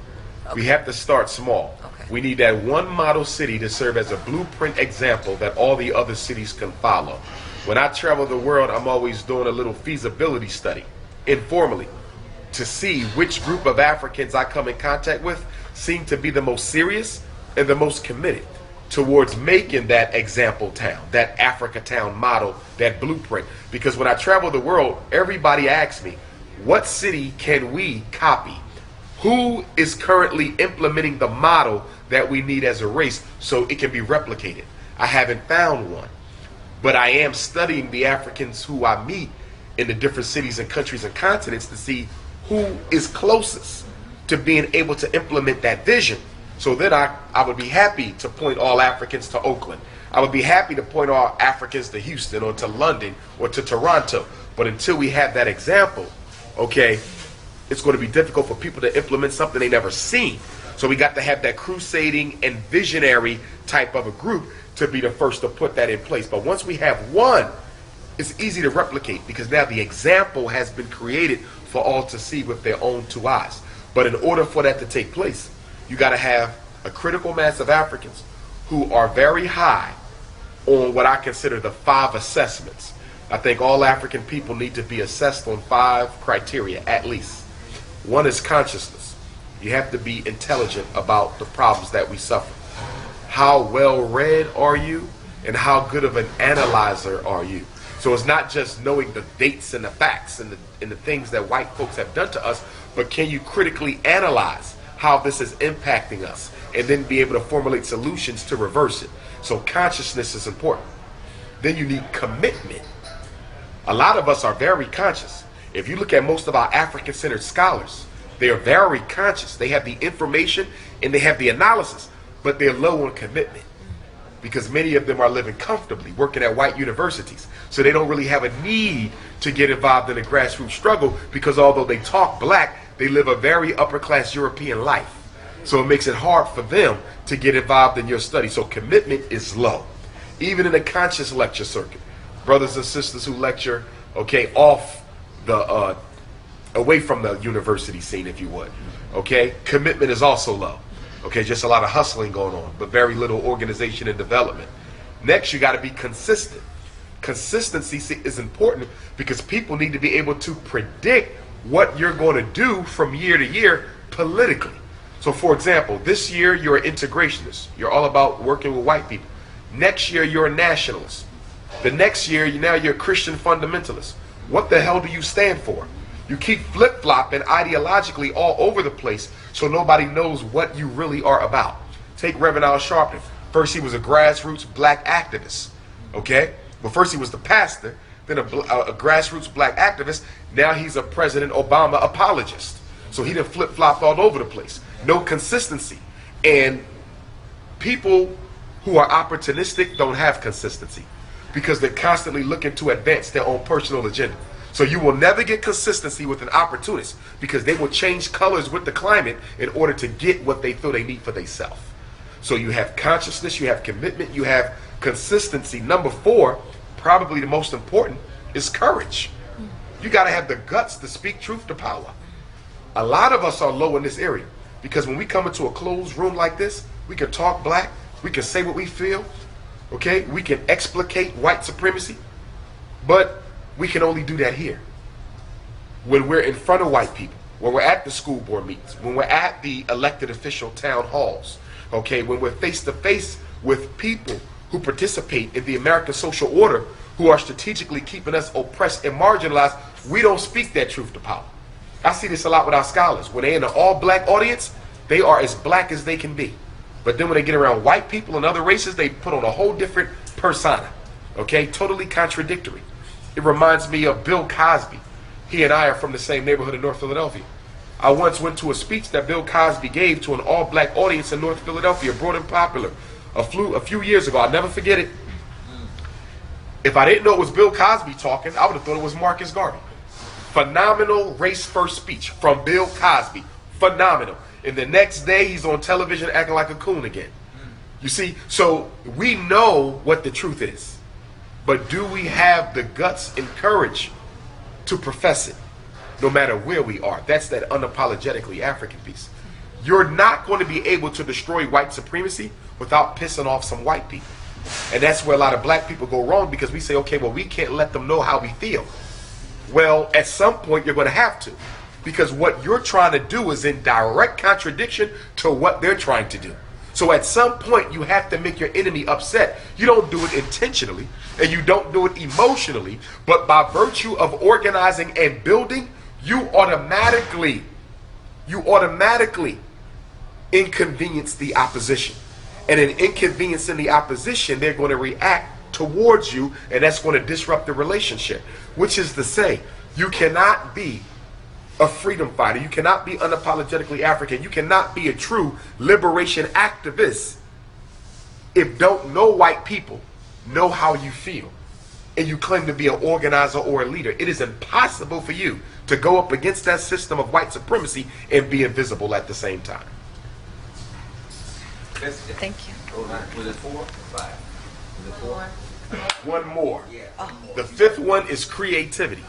Okay. We have to start small. Okay. We need that one model city to serve as a blueprint example that all the other cities can follow. When I travel the world, I'm always doing a little feasibility study, informally, to see which group of Africans I come in contact with seem to be the most serious and the most committed towards making that example town, that Africa Town model, that blueprint. Because when I travel the world, everybody asks me, what city can we copy? Who is currently implementing the model that we need as a race so it can be replicated? I haven't found one, but I am studying the Africans who I meet in the different cities and countries and continents to see who is closest to being able to implement that vision. So then I would be happy to point all Africans to Oakland. I would be happy to point all Africans to Houston or to London or to Toronto. But until we have that example, okay, it's going to be difficult for people to implement something they never seen. So we got to have that crusading and visionary type of a group to be the first to put that in place. But once we have one, it's easy to replicate because now the example has been created for all to see with their own two eyes. But in order for that to take place, you got to have a critical mass of Africans who are very high on what I consider the 5 assessments. I think all African people need to be assessed on 5 criteria at least. One is consciousness. You have to be intelligent about the problems that we suffer. How well read are you, and how good of an analyzer are you? So it's not just knowing the dates and the facts and the things that white folks have done to us, but can you critically analyze how this is impacting us and then be able to formulate solutions to reverse it? So consciousness is important. Then you need commitment. A lot of us are very conscious. If you look at most of our African-centered scholars, they are very conscious. They have the information and they have the analysis, but they're low on commitment because many of them are living comfortably, working at white universities. So they don't really have a need to get involved in a grassroots struggle because although they talk black, they live a very upper-class European life. So it makes it hard for them to get involved in your study. So commitment is low. Even in a conscious lecture circuit, brothers and sisters who lecture, okay, off the, away from the university scene, if you would, okay, commitment is also low. Okay, just a lot of hustling going on, but very little organization and development. Next, you got to be consistent. Consistency is important because people need to be able to predict what you're going to do from year to year politically. So for example, this year you're an integrationist. You're all about working with white people. Next year you're a nationalist. The next year now you're a Christian fundamentalist. What the hell do you stand for? You keep flip-flopping ideologically all over the place so nobody knows what you really are about. Take Reverend Al Sharpton. First he was a grassroots black activist. Okay? Well, first he was the pastor, then a grassroots black activist. Now he's a President Obama apologist. So he done flip-flopped all over the place. No consistency. And people who are opportunistic don't have consistency because they're constantly looking to advance their own personal agenda. So you will never get consistency with an opportunist because they will change colors with the climate in order to get what they feel they need for themselves. So you have consciousness, you have commitment, you have consistency. Number 4, probably the most important, is courage. You got to have the guts to speak truth to power. A lot of us are low in this area because when we come into a closed room like this, we can talk black, we can say what we feel, okay? We can explicate white supremacy, but we can only do that here. When we're in front of white people, when we're at the school board meetings, when we're at the elected official town halls, okay, when we're face to face with people who participate in the American social order, who are strategically keeping us oppressed and marginalized, we don't speak that truth to power. I see this a lot with our scholars. When they're in an all-black audience, they are as black as they can be. But then when they get around white people and other races, they put on a whole different persona, okay, totally contradictory. It reminds me of Bill Cosby. He and I are from the same neighborhood in North Philadelphia. I once went to a speech that Bill Cosby gave to an all-black audience in North Philadelphia, broad and popular, a few years ago. I'll never forget it. If I didn't know it was Bill Cosby talking, I would have thought it was Marcus Garvey. Phenomenal race-first speech from Bill Cosby. Phenomenal. And the next day, he's on television acting like a coon again. You see, so we know what the truth is. But do we have the guts and courage to profess it, no matter where we are? That's that unapologetically African piece. You're not going to be able to destroy white supremacy without pissing off some white people. And that's where a lot of black people go wrong because we say, okay, well, we can't let them know how we feel. Well, at some point, you're going to have to. Because what you're trying to do is in direct contradiction to what they're trying to do. So at some point, you have to make your enemy upset. You don't do it intentionally, and you don't do it emotionally, but by virtue of organizing and building, you automatically inconvenience the opposition. And in inconveniencing the opposition, they're going to react towards you, and that's going to disrupt the relationship. Which is to say, you cannot be a freedom fighter. You cannot be unapologetically African. You cannot be a true liberation activist if don't know white people know how you feel and you claim to be an organizer or a leader. It is impossible for you to go up against that system of white supremacy and be invisible at the same time. Thank you. Was it 4 or 5? Was it 4? One more. The fifth one is creativity.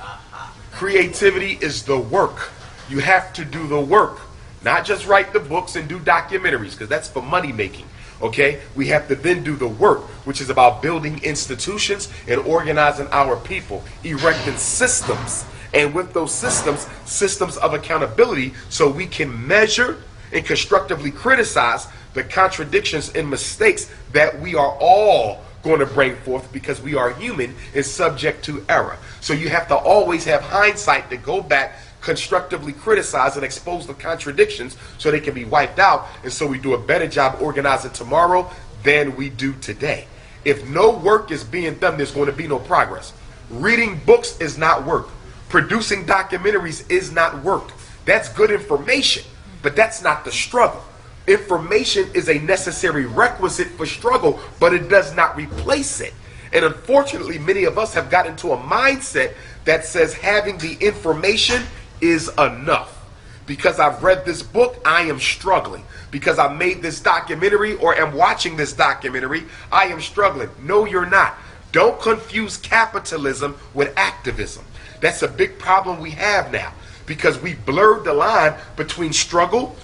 Creativity is the work. You have to do the work. Not just write the books and do documentaries, because that's for money making. Okay? We have to then do the work, which is about building institutions and organizing our people, erecting systems. And with those systems, systems of accountability, so we can measure and constructively criticize the contradictions and mistakes that we are all going to bring forth, because we are human and subject to error. So you have to always have hindsight to go back, constructively criticize and expose the contradictions so they can be wiped out, and so we do a better job organizing tomorrow than we do today. If no work is being done, there's going to be no progress. Reading books is not work. Producing documentaries is not work. That's good information, but that's not the struggle. Information is a necessary requisite for struggle, but it does not replace it. And unfortunately, many of us have gotten into a mindset that says having the information is enough. Because I've read this book, I am struggling. Because I made this documentary or am watching this documentary, I am struggling. No, you're not. Don't confuse capitalism with activism. That's a big problem we have now, because we blurred the line between struggle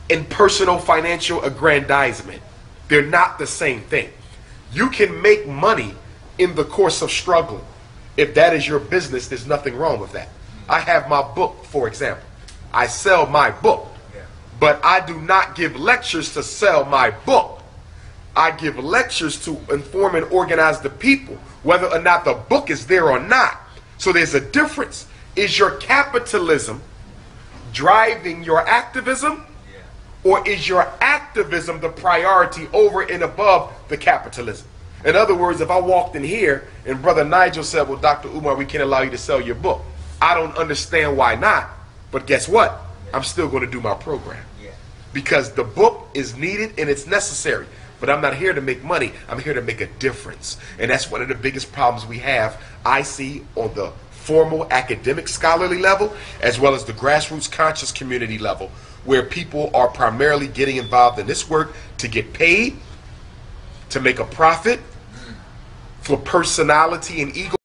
and personal financial aggrandizement. They're not the same thing. You can make money in the course of struggle. If that is your business, there's nothing wrong with that. I have my book, for example. I sell my book, but I do not give lectures to sell my book. I give lectures to inform and organize the people, whether or not the book is there or not. So there's a difference. Is your capitalism driving your activism, or is your activism the priority over and above the capitalism? In other words, if I walked in here and Brother Nigel said, well, Dr. Umar, we can't allow you to sell your book. I don't understand why not, but guess what? I'm still going to do my program. Because the book is needed and it's necessary. But I'm not here to make money. I'm here to make a difference. And that's one of the biggest problems we have, I see, on the formal academic scholarly level, as well as the grassroots conscious community level, where people are primarily getting involved in this work to get paid, to make a profit, for personality and ego.